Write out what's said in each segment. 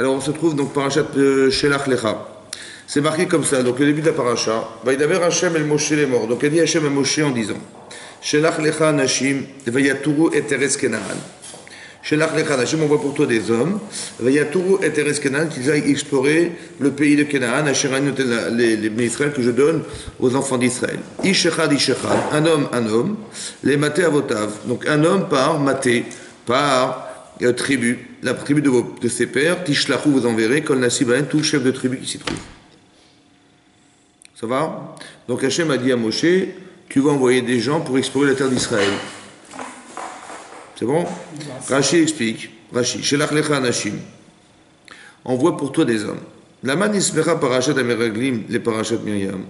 Alors on se trouve donc parachat Shelach Lecha. C'est marqué comme ça, donc le début de la paracha. Vaïdaber Hashem el Moshe les morts. Donc il dit Hashem el Moshe en disant Shelach Lecha Nashim Vayaturu et Teres Kenaan. Shelach Lecha Nashim, on voit pour toi des hommes. Vayaturu et Teres Kenaan, qu'ils aillent explorer le pays de Kenaan, Asherani les Israël que je donne aux enfants d'Israël. Ishechad, un homme, les maté avotav. Donc un homme par maté, par tribu, la tribu de ses pères, Tishlachou vous enverrez, Kol Nasibaen, tout chef de tribu qui s'y trouve. Ça va? Donc Hachem a dit à Moshe, tu vas envoyer des gens pour explorer la terre d'Israël. C'est bon? Rashi explique, Shelach Lecha Anashim, envoie pour toi des hommes. La manismera parachat Ameraglim, les parachats Myriam.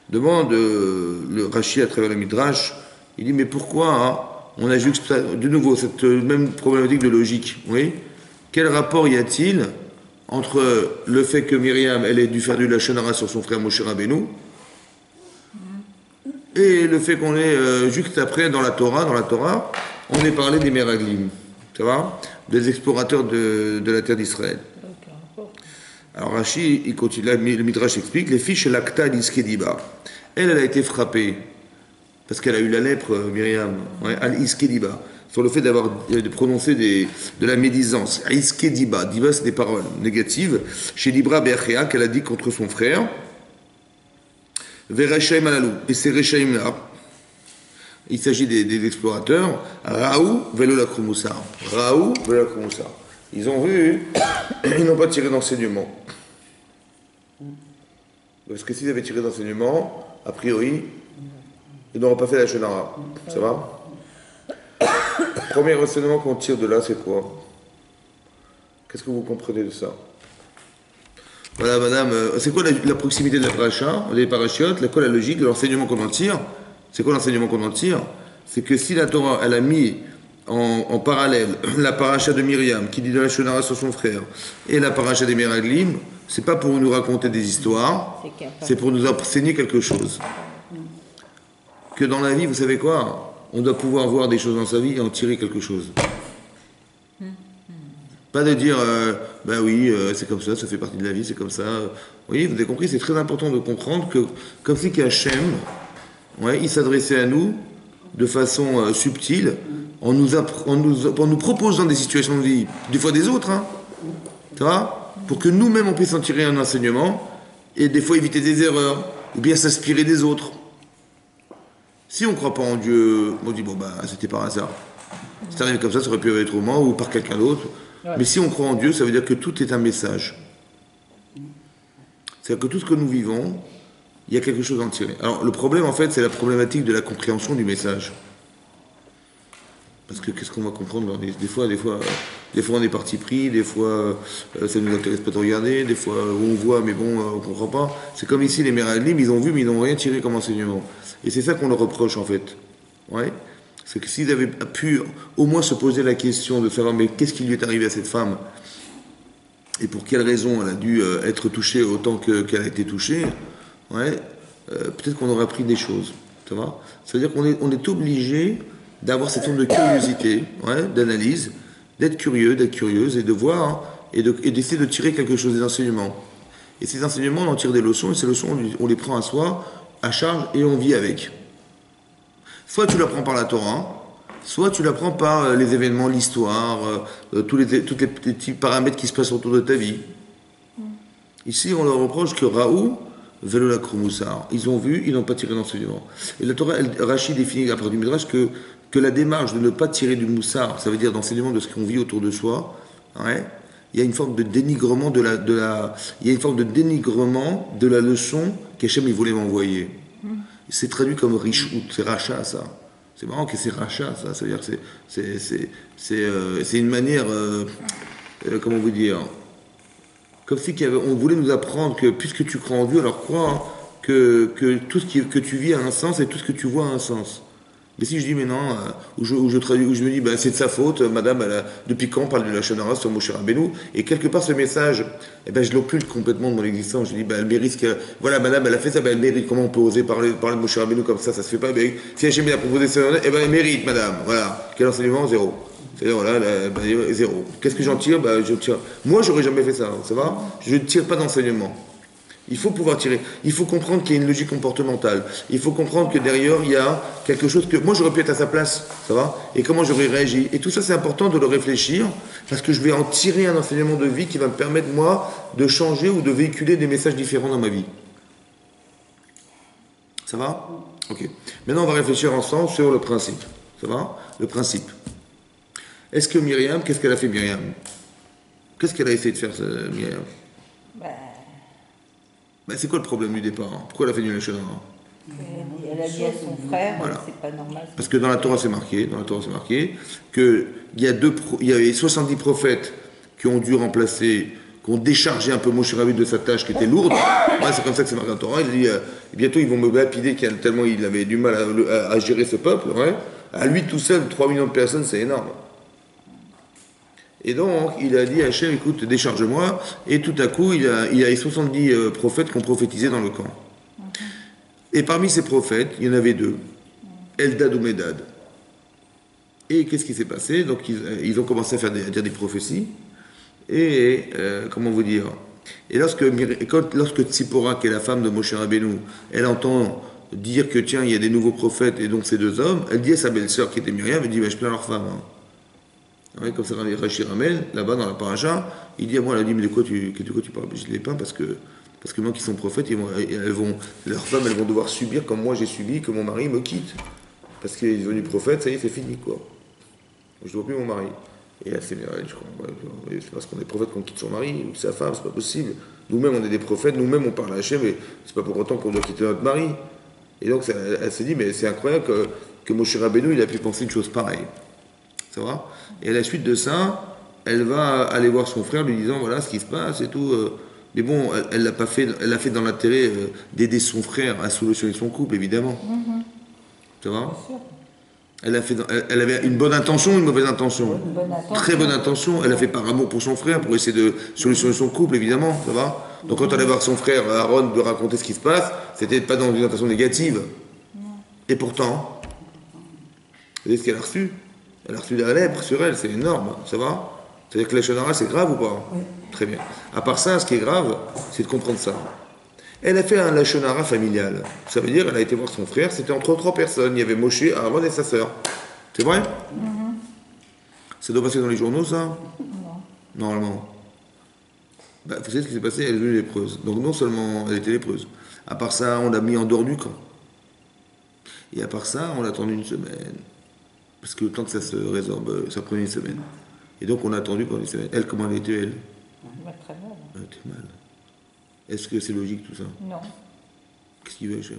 Demande le Rashi à travers le Midrash, il dit, mais pourquoi on a de nouveau cette même problématique de logique, oui? Quel rapport y a-t-il entre le fait que Myriam, elle ait dû faire du Lachon Hara sur son frère Moshe Rabbeinu, et le fait qu'on est juste après dans la Torah, on est parlé des Meraglim, ça va? Des explorateurs de la terre d'Israël. Alors Rashi, il continue, là, le Midrash explique, les fiches Lakta al-Iskediba. Elle a été frappée, parce qu'elle a eu la lèpre, Myriam, ouais, al-Iskediba, sur le fait de prononcer de la médisance. Iskediba, diba c'est des paroles négatives. Chez Libra Be'achea, qu'elle a dit contre son frère. Ve'reshaim alalou. Et ces Reshaim là, il s'agit des explorateurs. Raou velo la Krumoussar. Raou velo la Krumoussar. Ils ont vu, ils n'ont pas tiré d'enseignement. Parce que s'ils avaient tiré d'enseignement, a priori, ils n'auront pas fait la Shonara. Ça va? Premier enseignement qu'on tire de là, c'est quoi? Qu'est-ce que vous comprenez de ça? Voilà, madame, c'est quoi la proximité de la paracha, des parachiotes? Quoi la logique de l'enseignement qu'on en tire? C'est quoi l'enseignement qu'on en tire? C'est que si la Torah, elle a mis en parallèle la paracha de Myriam, qui dit de la Shonara sur son frère, et la paracha des Meraglim, c'est pas pour nous raconter des histoires, c'est pour nous enseigner quelque chose. Que dans la vie, vous savez quoi? On doit pouvoir voir des choses dans sa vie et en tirer quelque chose. Pas de dire, ben oui, c'est comme ça fait partie de la vie, c'est comme ça. Oui, vous avez compris, c'est très important de comprendre que, comme si qu'Hachem, ouais, il s'adressait à nous de façon subtile, en nous proposant des situations de vie, des fois des autres, hein, ça va? Pour que nous-mêmes on puisse en tirer un enseignement et des fois éviter des erreurs, ou bien s'inspirer des autres. Si on ne croit pas en Dieu, on dit, bon, bah, c'était par hasard. C'est arrivé comme ça aurait pu être autrement, ou par quelqu'un d'autre. Ouais. Mais si on croit en Dieu, ça veut dire que tout est un message. C'est-à-dire que tout ce que nous vivons, il y a quelque chose à en tirer. Alors, le problème, en fait, c'est la problématique de la compréhension du message. Parce que qu'est-ce qu'on va comprendre? Des fois, on est parti pris, des fois, ça ne nous intéresse pas de regarder, des fois, on voit, mais bon, on ne comprend pas. C'est comme ici, les Meraglim, ils ont vu, mais ils n'ont rien tiré comme enseignement. Et c'est ça qu'on leur reproche, en fait. Ouais. C'est que s'ils avaient pu au moins se poser la question de savoir, mais qu'est-ce qui lui est arrivé à cette femme? Et pour quelle raison elle a dû être touchée autant qu'elle a été touchée? Ouais. Peut-être qu'on aurait appris des choses. Ça va? C'est-à-dire qu'on est obligé d'avoir cette forme de curiosité, ouais, d'analyse, d'être curieux, d'être curieuse, et de voir, et d'essayer de tirer quelque chose des enseignements. Et ces enseignements, on en tire des leçons, et ces leçons, on les prend à soi, à charge, et on vit avec. Soit tu l'apprends par la Torah, soit tu l'apprends par les événements, l'histoire, tous les petits paramètres qui se passent autour de ta vie. Ici, on leur reproche que Raou, Velo la Krumoussar, ils ont vu, ils n'ont pas tiré d'enseignement. Et la Torah, Rashi définit après du Midrash que la démarche de ne pas tirer du moussar, ça veut dire d'enseignement de ce qu'on vit autour de soi, ouais, il y a une forme de dénigrement il y a une forme de dénigrement de la leçon qu'Hachem il voulait m'envoyer. C'est traduit comme Rishout, c'est rachat ça. C'est marrant que c'est rachat ça, ça veut dire que c'est une manière, comment vous dire, comme si on voulait nous apprendre que puisque tu crois en Dieu, alors crois que tout ce que tu vis a un sens et tout ce que tu vois a un sens. Mais si je dis mais non, où je me dis c'est de sa faute, madame, depuis quand on parle de la Shonara sur Moshe Rabbeinu, et quelque part ce message, je l'occulte complètement de mon existence. Je dis elle mérite voilà, madame, elle a fait ça, elle mérite. Comment on peut oser parler de Moshe Rabbeinu comme ça se fait pas. Si Hachem a proposé ça, elle mérite, madame. Voilà. Quel enseignement? Zéro. C'est-à-dire, voilà, zéro. Qu'est-ce que j'en tire? Je tire. Moi, j'aurais jamais fait ça, ça va? Je ne tire pas d'enseignement. Il faut pouvoir tirer. Il faut comprendre qu'il y a une logique comportementale. Il faut comprendre que derrière, il y a quelque chose que... Moi, j'aurais pu être à sa place, ça va? Et comment j'aurais réagi. Et tout ça, c'est important de le réfléchir, parce que je vais en tirer un enseignement de vie qui va me permettre, moi, de changer ou de véhiculer des messages différents dans ma vie. Ça va? Ok. Maintenant, on va réfléchir ensemble sur le principe. Ça va? Le principe. Est-ce que Myriam, qu'est-ce qu'elle a fait, Myriam? Qu'est-ce qu'elle a essayé de faire, Myriam? C'est quoi le problème du départ? Pourquoi elle a fait du Lachon Hara? Elle a dit à son frère, voilà. c'est pas normal. Parce que dans la Torah, c'est marqué, qu'il y avait 70 prophètes qui ont dû remplacer, qui ont déchargé un peu Moshe Rabbeinu de sa tâche qui était lourde. Ouais, c'est comme ça que c'est marqué dans la Torah. Il dit, bientôt ils vont me lapider tellement il avait du mal à gérer ce peuple. Ouais. À lui tout seul, 3 millions de personnes, c'est énorme. Et donc, il a dit à Hachem, écoute, décharge-moi. Et tout à coup, il y a 70 prophètes qui ont prophétisé dans le camp. Et parmi ces prophètes, il y en avait 2. Eldad ou Medad. Et qu'est-ce qui s'est passé? Donc, ils ont commencé à dire des prophéties. Et, comment vous dire? Et lorsque Tzipora, qui est la femme de Moshe Rabbeinu, elle entend dire que, tiens, il y a des nouveaux prophètes, et donc ces 2 hommes, elle dit à sa belle-sœur, qui était Myriam, elle dit, je plains leur femme. Hein. Ouais, comme ça, Rashi Ramel, là-bas dans la paracha, il dit à moi, elle a dit, mais de quoi tu parles? Je les peins parce que moi qui sont prophètes, leurs femmes, elles vont devoir subir comme moi j'ai subi que mon mari me quitte. Parce qu'il est devenu prophète, ça y est, c'est fini, quoi. Je ne vois plus mon mari. Et là, c'est Mirel, je crois. Ouais, c'est parce qu'on est prophète qu'on quitte son mari ou sa femme, c'est pas possible. Nous-mêmes, on est des prophètes, nous-mêmes, on parle à Hachem, mais c'est pas pour autant qu'on doit quitter notre mari. Et donc, elle s'est dit, mais c'est incroyable que Moshe Rabbeinu, il a pu penser une chose pareille. Ça va? Et à la suite de ça, elle va aller voir son frère lui disant voilà ce qui se passe et tout. Mais bon, elle l'a pas fait. Elle l'a fait dans l'intérêt d'aider son frère à solutionner son couple, évidemment. Ça va? Elle avait une bonne intention, une mauvaise intention. Très bonne intention. Elle a fait par amour pour son frère, pour essayer de solutionner son couple, évidemment. Ça va? Donc quand elle allait voir son frère Aaron de raconter ce qui se passe, c'était pas dans une intention négative. Et pourtant, vous voyez ce qu'elle a reçu? Elle a reçu de la lèpre sur elle, c'est énorme, ça va? C'est-à-dire que la Lachon Hara, c'est grave ou pas? Oui. Très bien. À part ça, ce qui est grave, c'est de comprendre ça. Elle a fait un Lachon Hara familial. Ça veut dire qu'elle a été voir son frère, c'était entre 3 personnes. Il y avait Moshe, Aaron et sa sœur. C'est vrai? Ça doit passer dans les journaux, ça? Non. Normalement. Vous savez ce qui s'est passé? Elle est devenue lépreuse. Donc non seulement elle était lépreuse. À part ça, on l'a mis en dehors du camp. Et à part ça, on l'a attendu 1 semaine. Parce que le temps que ça se résorbe, ça prenait 1 semaine. Et donc on a attendu pendant 1 semaine. Elle, comment elle était, elle? Très mal. Elle était mal. Est-ce que c'est logique tout ça? Non. Qu'est-ce qu'il veut, Hachem?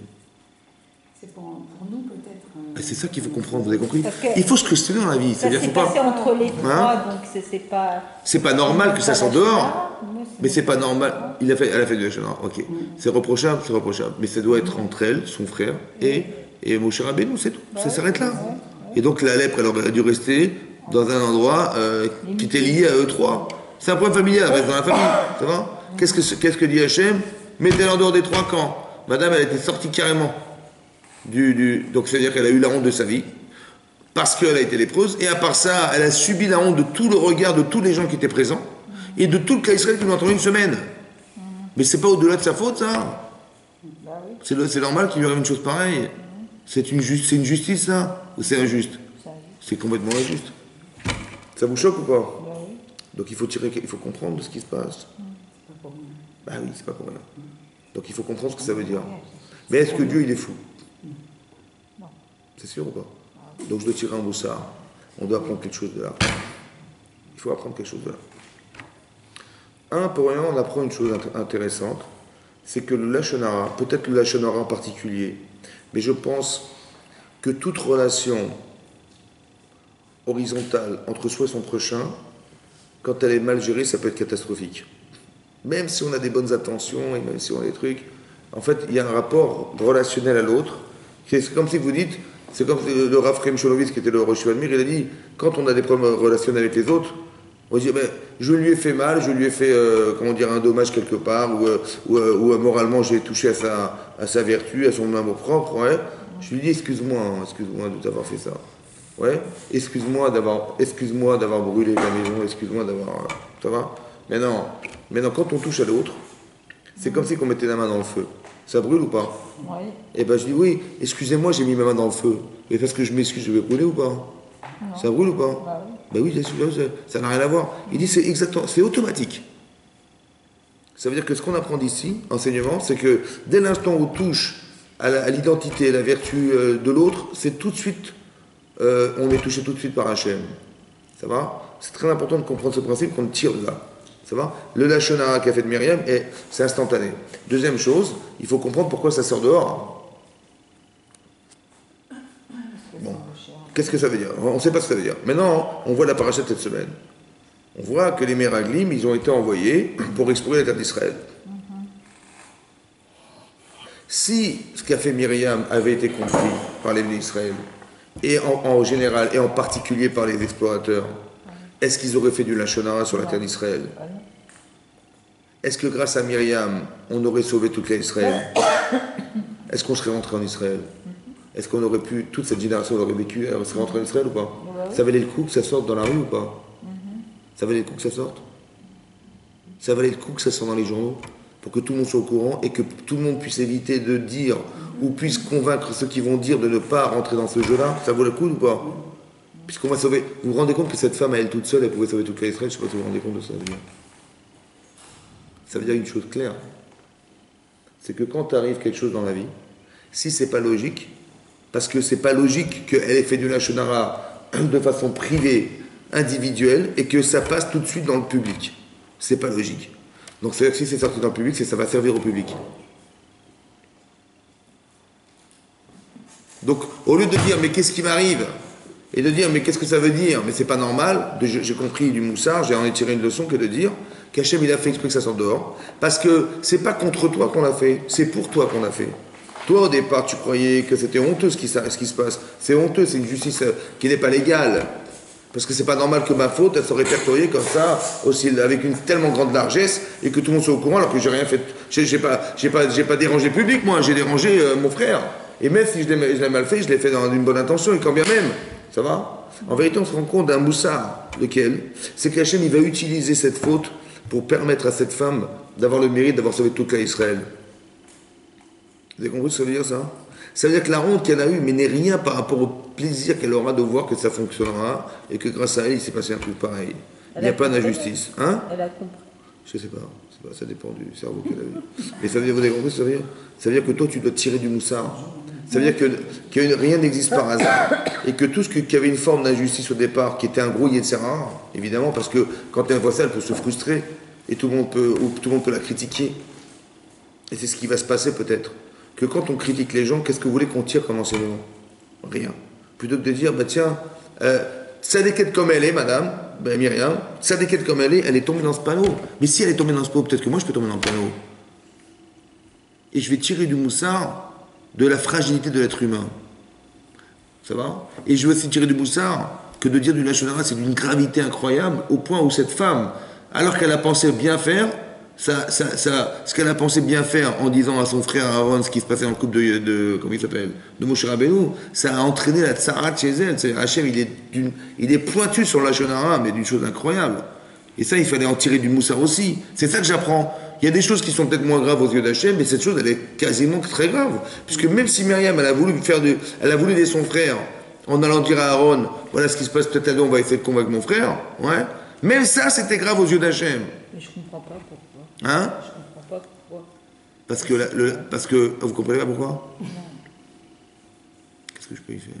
C'est pour nous peut-être. C'est ça qu'il faut comprendre, vous avez compris? Il faut se questionner dans la vie. Ça s'est passé entre les 3, donc c'est pas... C'est pas normal que ça sorte dehors. Mais c'est pas normal. Elle a fait du Lachon Hara, ok. C'est reprochable, c'est reprochable. Mais ça doit être entre elle, son frère, et Moshe Rabbeinu, c'est tout. Ça s'arrête là. Et donc la lèpre, elle aurait dû rester dans un endroit qui était lié à eux 3. C'est un problème familial, elle reste dans la famille, ça va? Qu'est-ce que dit Hachem? Mettez-la en dehors des 3 camps. Madame, elle était sortie carrément donc c'est-à-dire qu'elle a eu la honte de sa vie, parce qu'elle a été lépreuse, et à part ça, elle a subi la honte de tout le regard de tous les gens qui étaient présents, et de tout le cas Israël qui l'ont entendu 1 semaine. Mais c'est pas au-delà de sa faute, ça. C'est normal qu'il lui arrive une chose pareille. C'est une justice, ça? Ou c'est injuste? C'est complètement injuste. Ça vous choque ou pas? Donc il faut comprendre de ce qui se passe. Bah oui, c'est pas pour rien. Donc il faut comprendre ce que ça veut dire. Mais est-ce que Dieu, il est fou? C'est sûr ou pas? Donc je dois tirer un moussard. On doit apprendre quelque chose de là. Il faut apprendre quelque chose de là. Pour rien, on apprend une chose intéressante. C'est que le Lachon Hara, peut-être le Lachon Hara en particulier, mais je pense que toute relation horizontale entre soi et son prochain, quand elle est mal gérée, ça peut être catastrophique. Même si on a des bonnes intentions et même si on a des trucs, en fait, il y a un rapport relationnel à l'autre. C'est comme si vous dites, c'est comme le Rav Chaim Sholoviz, qui était le Rosh Admir, il a dit, quand on a des problèmes relationnels avec les autres, on dit, je lui ai fait mal, je lui ai fait, un dommage quelque part, ou moralement j'ai touché à sa vertu, à son amour propre, ouais. Je lui dis, excuse-moi de t'avoir fait ça. Ouais, excuse-moi d'avoir brûlé la maison, excuse-moi d'avoir... ça va? Maintenant, quand on touche à l'autre, c'est comme si on mettait la main dans le feu. Ça brûle ou pas? Oui. Et ben je dis oui, excusez-moi, j'ai mis ma main dans le feu. Et parce que je m'excuse, je vais brûler ou pas? Non. Ça brûle ou pas? Bah oui. Ben oui, ça n'a rien à voir. Il dit c'est exactement, c'est automatique. Ça veut dire que ce qu'on apprend d'ici, enseignement, c'est que dès l'instant où on touche à l'identité, à la vertu de l'autre, c'est tout de suite, on est touché tout de suite par Hachem. Ça va? C'est très important de comprendre ce principe qu'on tire de là. Ça va? Le Lachon Hara qu'a fait de Myriam, c'est instantané. Deuxième chose, il faut comprendre pourquoi ça sort dehors. Bon. Qu'est-ce que ça veut dire? On ne sait pas ce que ça veut dire. Maintenant, on voit la paracha de cette semaine. On voit que les Meraglim, ils ont été envoyés pour explorer la terre d'Israël. Si ce qu'a fait Myriam avait été compris par les d'Israël, et en général, et en particulier par les explorateurs, est-ce qu'ils auraient fait du Lachon Hara sur la terre d'Israël? Est-ce que grâce à Myriam, on aurait sauvé toute l'Israël? Est-ce qu'on serait rentré en Israël? Est-ce qu'on aurait pu, toute cette génération aurait vécu, elle serait rentrée en Israël ou pas? Ça valait le coup que ça sorte dans la rue ou pas? Ça valait le coup que ça sorte? Ça valait le coup que ça sorte dans les journaux? Pour que tout le monde soit au courant et que tout le monde puisse éviter de dire ou puisse convaincre ceux qui vont dire de ne pas rentrer dans ce jeu-là? Ça vaut le coup ou pas? Puisqu'on va sauver. Vous vous rendez compte que cette femme, à elle toute seule, elle pouvait sauver toute l'Israël? Je ne sais pas si vous vous rendez compte de ça. Ça veut dire une chose claire. C'est que quand arrive quelque chose dans la vie, si c'est pas logique, parce que c'est pas logique qu'elle ait fait du Lachon Hara de façon privée, individuelle, et que ça passe tout de suite dans le public. C'est pas logique. Donc c'est-à-dire que si c'est sorti dans le public, ça va servir au public. Donc au lieu de dire mais qu'est-ce qui m'arrive? Et de dire mais qu'est-ce que ça veut dire? Mais c'est pas normal, j'ai compris du moussard, j'en ai tiré une leçon que de dire qu'Hachem il a fait exprès que ça sorte dehors. Parce que c'est pas contre toi qu'on l'a fait, c'est pour toi qu'on l'a fait. Toi, au départ, tu croyais que c'était honteux ce qui se passe. C'est honteux, c'est une justice qui n'est pas légale. Parce que c'est pas normal que ma faute, elle soit répertoriée comme ça, aussi, avec une tellement grande largesse, et que tout le monde soit au courant alors que j'ai rien fait. J'ai pas dérangé le public, moi, j'ai dérangé mon frère. Et même si je l'ai mal fait, je l'ai fait dans une bonne intention, et quand bien même. Ça va? En vérité, on se rend compte d'un moussard, lequel? C'est qu'Hachem, il va utiliser cette faute pour permettre à cette femme d'avoir le mérite d'avoir sauvé toute l'Israël. Vous avez compris ce que ça veut dire, ça? Ça veut dire que la honte qu'elle a eue, mais n'est rien par rapport au plaisir qu'elle aura de voir que ça fonctionnera et que grâce à elle, il s'est passé un truc pareil. Il n'y a pas d'injustice. Hein? Elle a compris. Je sais pas, ça dépend du cerveau qu'elle a eu. Mais ça veut dire, vous avez compris ce que ça veut dire? Ça veut dire que toi, tu dois tirer du moussard. Ça veut dire que rien n'existe par hasard. Et que tout ce qui avait une forme d'injustice au départ, qui était un gros Yetzirah, évidemment, parce que quand elle voit ça, elle peut se frustrer. Et tout le monde peut la critiquer. Et c'est ce qui va se passer peut-être. Que quand on critique les gens, qu'est-ce que vous voulez qu'on tire comme enseignement? Rien. Plutôt que de dire, bah tiens, Sadeket comme elle est, madame, ben Myriam, Sadeket comme elle est tombée dans ce panneau. Mais si elle est tombée dans ce panneau, peut-être que moi je peux tomber dans le panneau. Et je vais tirer du moussard de la fragilité de l'être humain. Ça va? Et je vais aussi tirer du moussard que de dire du Lachon Hara, c'est d'une gravité incroyable, au point où cette femme, alors qu'elle a pensé bien faire, ce qu'elle a pensé bien faire en disant à son frère Aaron ce qui se passait dans le couple comment il s'appelle, de Moshe Rabbeinu, ça a entraîné la tsara chez elle. C'est-à-dire Hachem, il est pointu sur la Lachon Hara, mais d'une chose incroyable. Et ça, il fallait en tirer du moussard aussi. C'est ça que j'apprends. Il y a des choses qui sont peut-être moins graves aux yeux d'Hachem, mais cette chose, elle est quasiment très grave. Puisque même si Myriam, elle a voulu aider son frère en allant dire à Aaron, voilà ce qui se passe, peut-être là, on va essayer de convaincre mon frère, ouais. Même ça, c'était grave aux yeux d'Hachem. Mais je comprends pas pourquoi. Hein? Je comprends pas pourquoi. Parce que vous comprenez pas pourquoi? Non. Qu'est-ce que je peux y faire?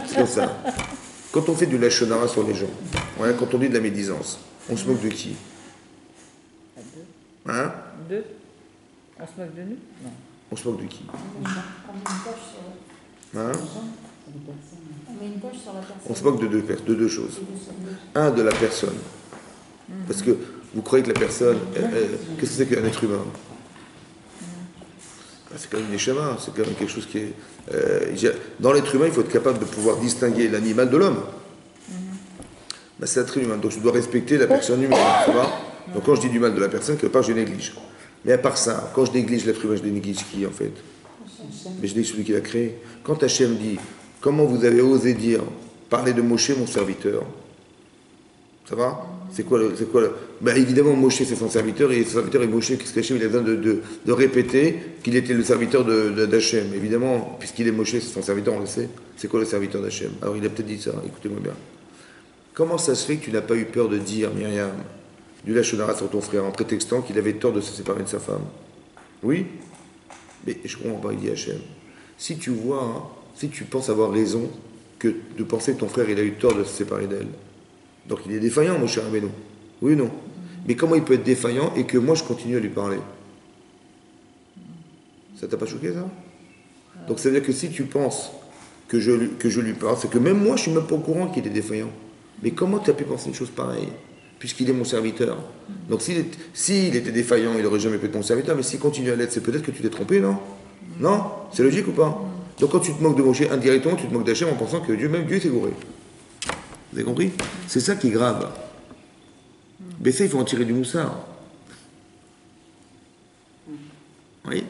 C'est comme ça. Quand on fait du Lachon Hara sur les gens, ouais, quand on dit de la médisance, on se moque de qui? À deux. Hein? Deux. On se moque de nous? Non. On se moque de qui? On met une poche sur Hein? on met une poche sur la personne. On se moque de deux choses. Un, de la personne. Parce que vous croyez que la personne, qu'est-ce que c'est qu'un être humain? C'est quand même des chemins, c'est quand même quelque chose qui est... dans l'être humain, il faut être capable de pouvoir distinguer l'animal de l'homme. Ben, c'est l'être humain, donc je dois respecter la personne humaine, ça va? Donc quand je dis du mal de la personne, quelque part je néglige. Mais à part ça, quand je néglige l'être humain, je néglige qui en fait? Mais je néglige celui qui l'a créé. Quand Hachem dit, comment vous avez osé dire parler de Moshe, mon serviteur. Ça va? C'est quoi Ben évidemment, Moshe, c'est son serviteur, et son serviteur est Moshe. Qu'est-ce qu'Hachem, il a besoin de répéter qu'il était le serviteur d'Hachem. Évidemment, puisqu'il est Moshe, c'est son serviteur, on le sait. C'est quoi le serviteur d'Hachem? Alors, il a peut-être dit ça, écoutez-moi bien. Comment ça se fait que tu n'as pas eu peur de dire, Myriam, du lachon hara sur ton frère, en prétextant qu'il avait tort de se séparer de sa femme? Oui? Mais je comprends pas, il dit Hachem. Si tu vois, hein, si tu penses avoir raison que de penser que ton frère, il a eu tort de se séparer d'elle, donc il est défaillant, mon cher Abénou. Oui ou non? Mais comment il peut être défaillant et que moi je continue à lui parler? Ça t'a pas choqué ça? Donc ça veut dire que si tu penses que je lui parle, c'est que même moi je suis même pas au courant qu'il est défaillant. Mais comment tu as pu penser une chose pareille? Puisqu'il est mon serviteur. Donc s'il était défaillant, il n'aurait jamais pu être mon serviteur, mais s'il continue à l'être, c'est peut-être que tu t'es trompé, non? Non? C'est logique ou pas? Donc quand tu te moques de Moshe indirectement, tu te moques d'Hachem en pensant que Dieu s'est gouré. Vous avez compris? C'est ça qui est grave. Mais ça, il faut en tirer du moussard. Oui?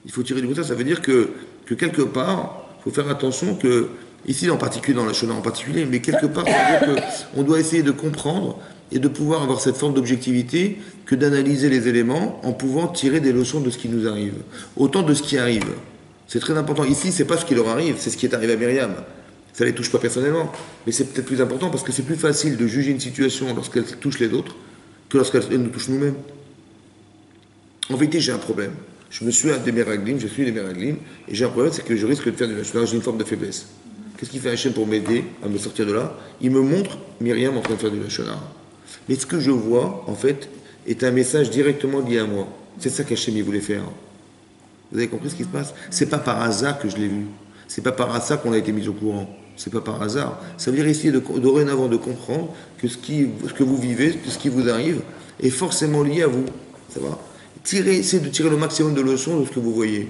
Il faut tirer du moussard, ça veut dire que quelque part, il faut faire attention que, ici en particulier, dans la Shona en particulier, mais quelque part, ça veut dire qu'on doit essayer de comprendre et de pouvoir avoir cette forme d'objectivité que d'analyser les éléments en pouvant tirer des leçons de ce qui nous arrive. Autant de ce qui arrive. C'est très important. Ici, c'est pas ce qui leur arrive, c'est ce qui est arrivé à Myriam. Ça ne les touche pas personnellement, mais c'est peut-être plus important parce que c'est plus facile de juger une situation lorsqu'elle touche les autres que lorsqu'elle nous touche nous-mêmes. En vérité, j'ai un problème. Je suis des Meraglim, et j'ai un problème, c'est que je risque de faire de la Shona, j'ai une forme de faiblesse. Qu'est-ce qu'il fait Hachem pour m'aider à me sortir de là? Il me montre Myriam en train de faire de la Shona. Mais ce que je vois, en fait, est un message directement lié à moi. C'est ça qu'Hachem voulait faire. Vous avez compris ce qui se passe? C'est pas par hasard que je l'ai vu. C'est pas par hasard qu'on a été mis au courant. C'est pas par hasard. Ça veut dire essayer dorénavant de comprendre que ce que vous vivez, que ce qui vous arrive, est forcément lié à vous. Ça va? Essayez de tirer le maximum de leçons de ce que vous voyez.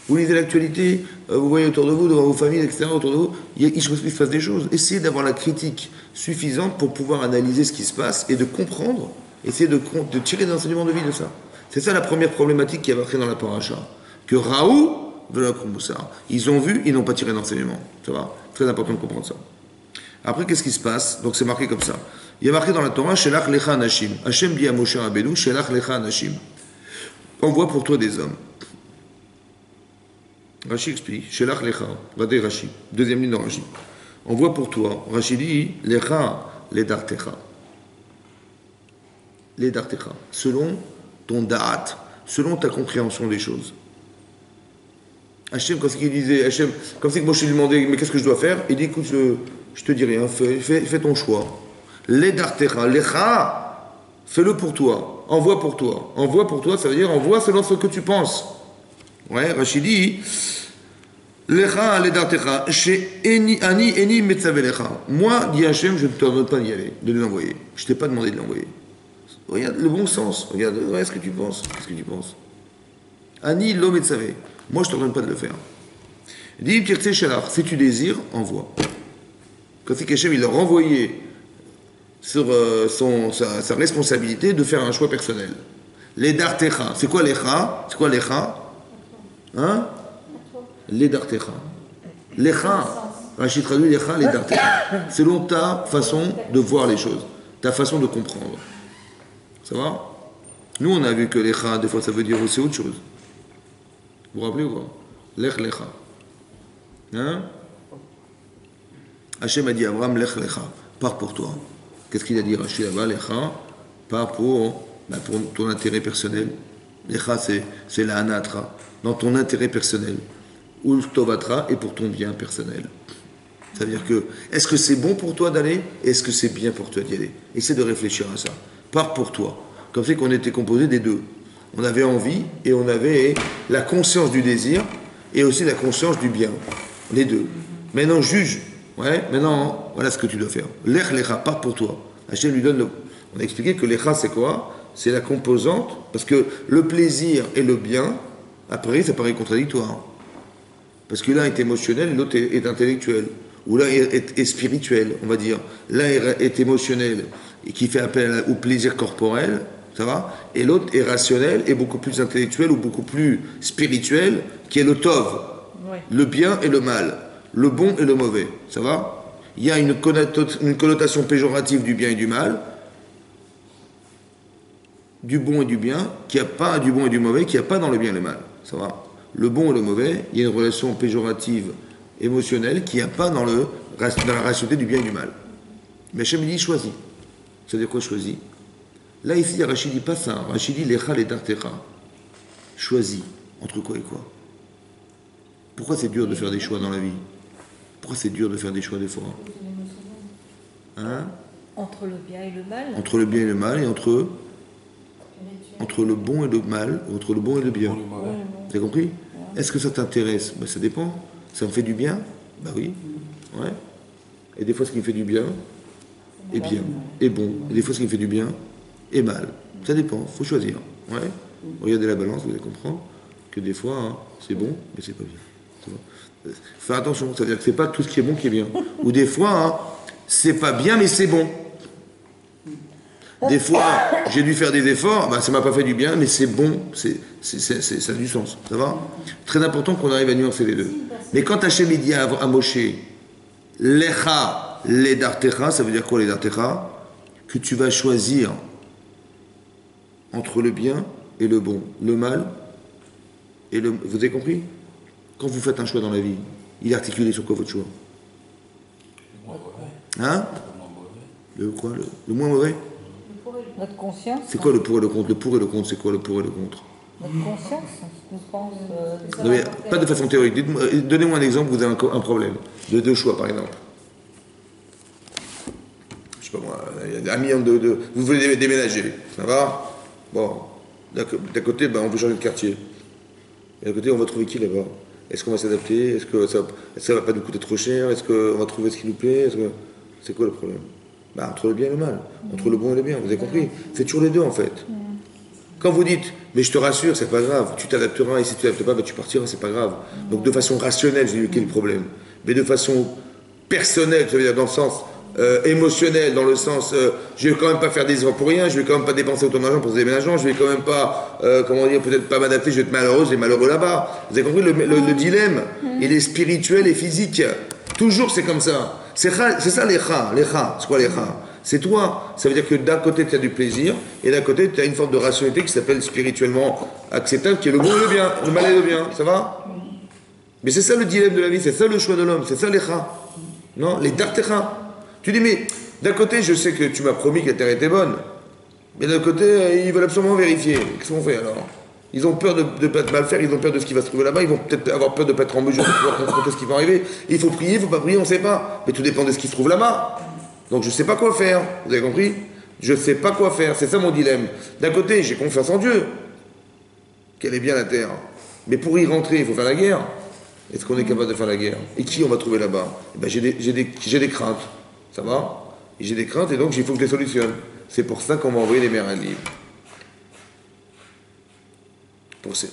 Vous lisez l'actualité, vous voyez autour de vous, devant vos familles, etc., autour de vous, il se passe des choses. Essayez d'avoir la critique suffisante pour pouvoir analyser ce qui se passe et de comprendre, essayer de tirer des enseignements de vie de ça. C'est ça la première problématique qui a marqué dans la paracha. Que Raoult, ils ont vu, ils n'ont pas tiré d'enseignement. Ça va? Très important de comprendre ça. Après, qu'est-ce qui se passe? Donc c'est marqué comme ça. Il y a marqué dans la Torah, Shelach lecha anashim. Hachem dit à Moshe Rabbeinu, Shelach lecha anashim. Envoie pour toi des hommes. Rashi explique, Shelach lecha, Vadei Rashi, deuxième ligne de Rashi. Envoie pour toi. Rashi dit, lecha ledartecha. Ledartecha. Selon ton da'at, selon ta compréhension des choses. Hachem, comme il disait, Hachem, comme c'est que Moshe lui demandait, mais qu'est-ce que je dois faire? Il dit, écoute, je te dis rien, fais ton choix. Ledartecha, lecha, fais-le pour toi, envoie pour toi. Envoie pour toi, ça veut dire envoie selon ce que tu penses. Ouais, Rachid dit, lecha, ledartecha, ani metzavelecha. Moi, dit Hachem, je ne te demande pas d'y aller, de l'envoyer. Je ne t'ai pas demandé de l'envoyer. Regarde le bon sens, regarde ce que tu penses. Qu'est-ce que tu penses? Ani lo metzave. Moi, je ne t'ordonne pas de le faire. Il dit, si tu désires, envoie. Quand c'est qu'Hachem, il leur renvoyé sur sa responsabilité de faire un choix personnel. Les dartecha. C'est quoi lecha? C'est quoi lecha? Hein? Les dartecha. Lecha. Rachid traduit lecha, les dartecha. Selon ta façon de voir les choses, ta façon de comprendre. Ça va? Nous, on a vu que lecha, des fois, ça veut dire aussi autre chose. Vous vous rappelez ou pas? Lech lecha. Hein? Hachem a dit à Abraham, lech lecha, pars pour toi. Qu'est-ce qu'il a dit Rashi là-bas? Lecha, pars pour ton intérêt personnel. Lecha, c'est la anatra, dans ton intérêt personnel. Ou tovatra, et pour ton bien personnel. Ça veut dire que, est-ce que c'est bon pour toi d'aller? Est-ce que c'est bien pour toi d'y aller? Essaie de réfléchir à ça. Pars pour toi. Comme c'est qu'on était composé des deux. On avait envie et on avait la conscience du désir et aussi la conscience du bien. Les deux. Maintenant, juge. Ouais, maintenant, voilà ce que tu dois faire. Lech lecha, pas pour toi. Hachem lui donne On a expliqué que lecha, c'est quoi? C'est la composante, parce que le plaisir et le bien, après, ça paraît contradictoire. Parce que l'un est émotionnel, l'autre est intellectuel. Ou l'un est spirituel, on va dire. L'un est émotionnel et qui fait appel au plaisir corporel, ça va? Et l'autre est rationnel et beaucoup plus intellectuel ou beaucoup plus spirituel, qui est le tov, oui. Le bien et le mal, le bon et le mauvais, ça va? il y a une connotation péjorative du bien et du mal, du bon et du bien, qui a pas du bon et du mauvais, qui n'y a pas dans le bien et le mal. Ça va? Le bon et le mauvais, il y a une relation péjorative, émotionnelle, qui n'y a pas dans la rationalité du bien et du mal. Mais Hachem dit choisis. Ça veut dire quoi choisis? Là, ici, Rachid dit pas ça. Rachid dit lecha le dartecha. Choisis. Entre quoi et quoi? Pourquoi c'est dur de faire des choix dans la vie? Pourquoi c'est dur de faire des choix des fois? Hein? Entre le bien et le mal. Entre le bien et le mal, et entre le bon et le mal, entre le bon et le bien. Vous avez compris? Est-ce que ça t'intéresse? Ben, ça dépend. Ça me fait du bien? Ben oui. Ouais. Et des fois, ce qui me fait du bien est bien, est bon. Et des fois, ce qui me fait du bien est mal. Ça dépend. Il faut choisir. Ouais. Regardez la balance, vous allez comprendre que des fois, hein, c'est bon, mais c'est pas bien. Faire attention, ça veut dire que c'est pas tout ce qui est bon qui est bien. Ou des fois, hein, c'est pas bien, mais c'est bon. Des fois, j'ai dû faire des efforts, bah, ça m'a pas fait du bien, mais c'est bon, ça a du sens, ça va? Très important qu'on arrive à nuancer les deux. Mais quand Hachem dit à Moshe, Lecha, les dartecha, ça veut dire quoi les dartecha? Que tu vas choisir entre le bien et le bon, le mal et le... Vous avez compris? Quand vous faites un choix dans la vie, il est articulé sur quoi votre choix? Hein? Le quoi? Le moins mauvais? Notre conscience. C'est quoi le pour et le contre? Le pour et le contre, c'est quoi le pour et le contre? Notre conscience, nous pense. Non, mais pas de façon théorique. Donnez-moi un exemple, vous avez un problème. De deux choix, par exemple. Je sais pas moi, il y a 1 million de... Vous voulez déménager, ça va? Bon, d'un côté, ben, on veut changer de quartier. Et d'un côté, on va trouver qui là-bas? Est-ce qu'on va s'adapter? Est-ce que ça va pas nous coûter trop cher? Est-ce qu'on va trouver ce qui nous plaît? C'est quoi le problème? Bah, entre le bien et le mal, entre le bon et le bien, vous avez compris? C'est toujours les deux en fait. Quand vous dites, mais je te rassure, c'est pas grave, tu t'adapteras et si tu t'adaptes pas, bah, tu partiras, c'est pas grave. Donc de façon rationnelle, je dis quel est le problème? Mais de façon personnelle, ça veut dire dans le sens émotionnel, dans le sens, je vais quand même pas faire des efforts pour rien, je vais quand même pas dépenser autant d'argent pour ce déménagement, je vais quand même pas, comment dire, peut-être pas m'adapter, je vais être malheureux, j'ai malheureux là-bas. Vous avez compris le dilemme? Il est spirituel et physique. Toujours c'est comme ça. C'est ça l'écha. C'est quoi l'écha? C'est toi. Ça veut dire que d'un côté tu as du plaisir et d'un côté tu as une forme de rationalité qui s'appelle spirituellement acceptable, qui est le bon et le bien, le mal et le bien. Ça va? Mais c'est ça le dilemme de la vie, c'est ça le choix de l'homme, c'est ça l'écha. Non? Les dartecha. Tu dis mais d'un côté je sais que tu m'as promis que la terre était bonne, mais d'un côté ils veulent absolument vérifier. Qu'est-ce qu'on fait alors? Ils ont peur de ne pas mal faire, ils ont peur de ce qui va se trouver là-bas, ils vont peut-être avoir peur de ne pas être en mesure de pouvoir confronter ce qui va arriver. Il faut prier, il ne faut pas prier, on ne sait pas. Mais tout dépend de ce qui se trouve là-bas. Donc je ne sais pas quoi faire. Vous avez compris? Je ne sais pas quoi faire. C'est ça mon dilemme. D'un côté, j'ai confiance en Dieu, qu'elle est bien la terre. Mais pour y rentrer, il faut faire la guerre. Est-ce qu'on est capable de faire la guerre? Et qui on va trouver là-bas? Eh ben, j'ai des craintes. Ça va? Et j'ai des craintes et donc il faut que je les solutionne. C'est pour ça qu'on m'a envoyé les mères à livre.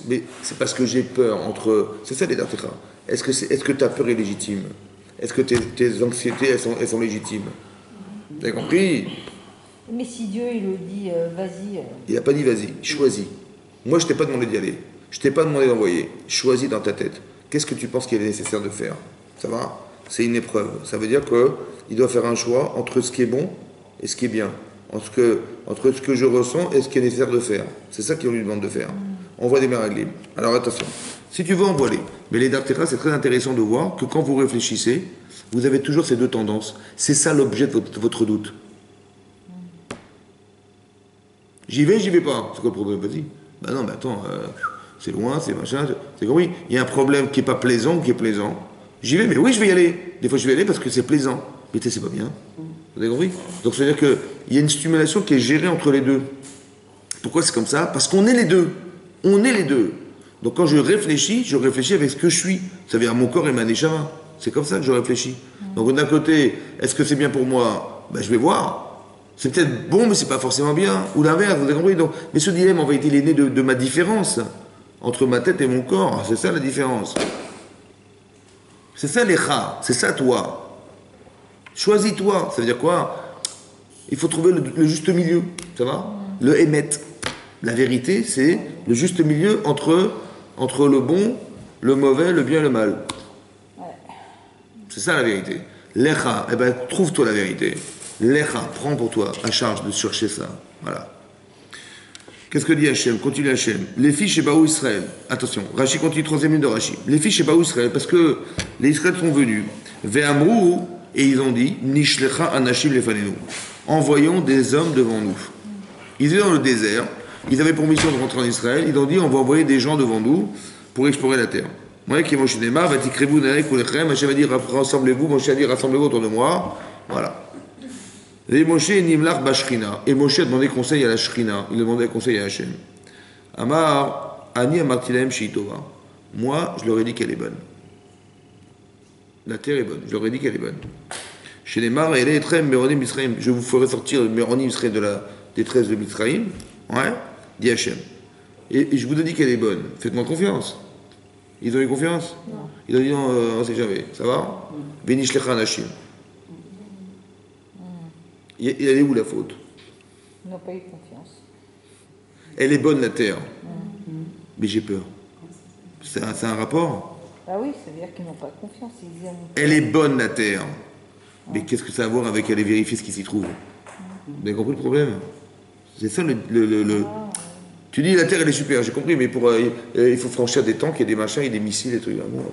Mais c'est parce que j'ai peur entre... C'est ça les dartecha. Est-ce que ta peur est légitime? Est-ce que tes anxiétés, elles sont légitimes? Vous avez compris? Mais si Dieu, il le dit, vas-y... Il n'a pas dit vas-y, choisis. Moi, je t'ai pas demandé d'y aller. Je t'ai pas demandé d'envoyer. Choisis dans ta tête. Qu'est-ce que tu penses qu'il est nécessaire de faire? Ça va? C'est une épreuve. Ça veut dire qu'il doit faire un choix entre ce qui est bon et ce qui est bien. Entre ce que je ressens et ce qui est nécessaire de faire. C'est ça qu'on lui demande de faire. On voit des miraglim. Alors attention, si tu veux en voiler, mais les dartecha, c'est très intéressant de voir que quand vous réfléchissez, vous avez toujours ces deux tendances. C'est ça l'objet de votre doute. J'y vais pas. C'est quoi le problème? Vas-y. Ben non, mais attends, c'est loin, c'est machin, c'est compris? Il y a un problème qui n'est pas plaisant ou qui est plaisant. J'y vais, mais oui, je vais y aller. Des fois, je vais y aller parce que c'est plaisant. Mais c'est pas bien. Vous avez compris? Donc, ça veut dire qu'il y a une stimulation qui est gérée entre les deux. Pourquoi c'est comme ça? Parce qu'on est les deux. On est les deux. Donc quand je réfléchis avec ce que je suis. Ça veut dire mon corps et ma neshama. C'est comme ça que je réfléchis. Donc d'un côté, est-ce que c'est bien pour moi? Ben, je vais voir. C'est peut-être bon, mais c'est pas forcément bien. Ou l'inverse, vous avez compris? Donc, mais ce dilemme, en vérité, il est né de ma différence entre ma tête et mon corps. C'est ça la différence. C'est ça l'écha. C'est ça toi. Choisis-toi. Ça veut dire quoi? Il faut trouver le juste milieu. Ça va? Le émet. La vérité, c'est le juste milieu entre le bon, le mauvais, le bien et le mal. C'est ça la vérité. Lecha, eh ben, trouve-toi la vérité. Lecha, prends pour toi à charge de chercher ça. Voilà. Qu'est-ce que dit Hachem? Continue Hachem. Les filles chez Baou Israël. Attention, Rashi continue, troisième ligne de Rashi. Les filles chez Baou Israël, parce que les Israël sont venus. Ve'amrou, et ils ont dit, Nishlecha anashim lefanenu. Envoyons des hommes devant nous. Ils étaient dans le désert. Ils avaient pour mission de rentrer en Israël. Ils ont dit, on va envoyer des gens devant nous pour explorer la terre. Moi, qui Moshe Neymar, va tikrevou narek ou lechem. Hachem va dire, rassemblez-vous. Moshe a dit, rassemblez-vous autour de moi. Voilà. Et Moshe Nimlach Bashrina. Et Moshe a demandé conseil à la Shrina. Il a demandé conseil à Hachem. Amar, Ani Amartilem Shiitova. Moi, je leur ai dit qu'elle est bonne. La terre est bonne. Je leur ai dit qu'elle est bonne. Chez les Mar, elle est très Méronim Misraïm. Je vous ferai sortir le Méronim Misraïm de la détresse de Misraïm. Ouais, dit Hachem. Et je vous ai dit qu'elle est bonne. Faites-moi confiance. Ils ont eu confiance? Non. Ils ont dit non, on ne sait jamais. Ça va? Benishlecha Nashim. Elle est où la faute? Ils n'ont pas eu confiance. Elle est bonne la terre. Mais j'ai peur. C'est un rapport? Ah oui, ça veut dire qu'ils n'ont pas confiance. Ils aiment... Elle est bonne la terre. Mais qu'est-ce que ça a à voir avec aller vérifier ce qui s'y trouve? Vous avez compris le problème? C'est ça Tu dis la terre elle est super, j'ai compris, mais il faut franchir des tanks et des machins et des missiles et des trucs. Ah bon,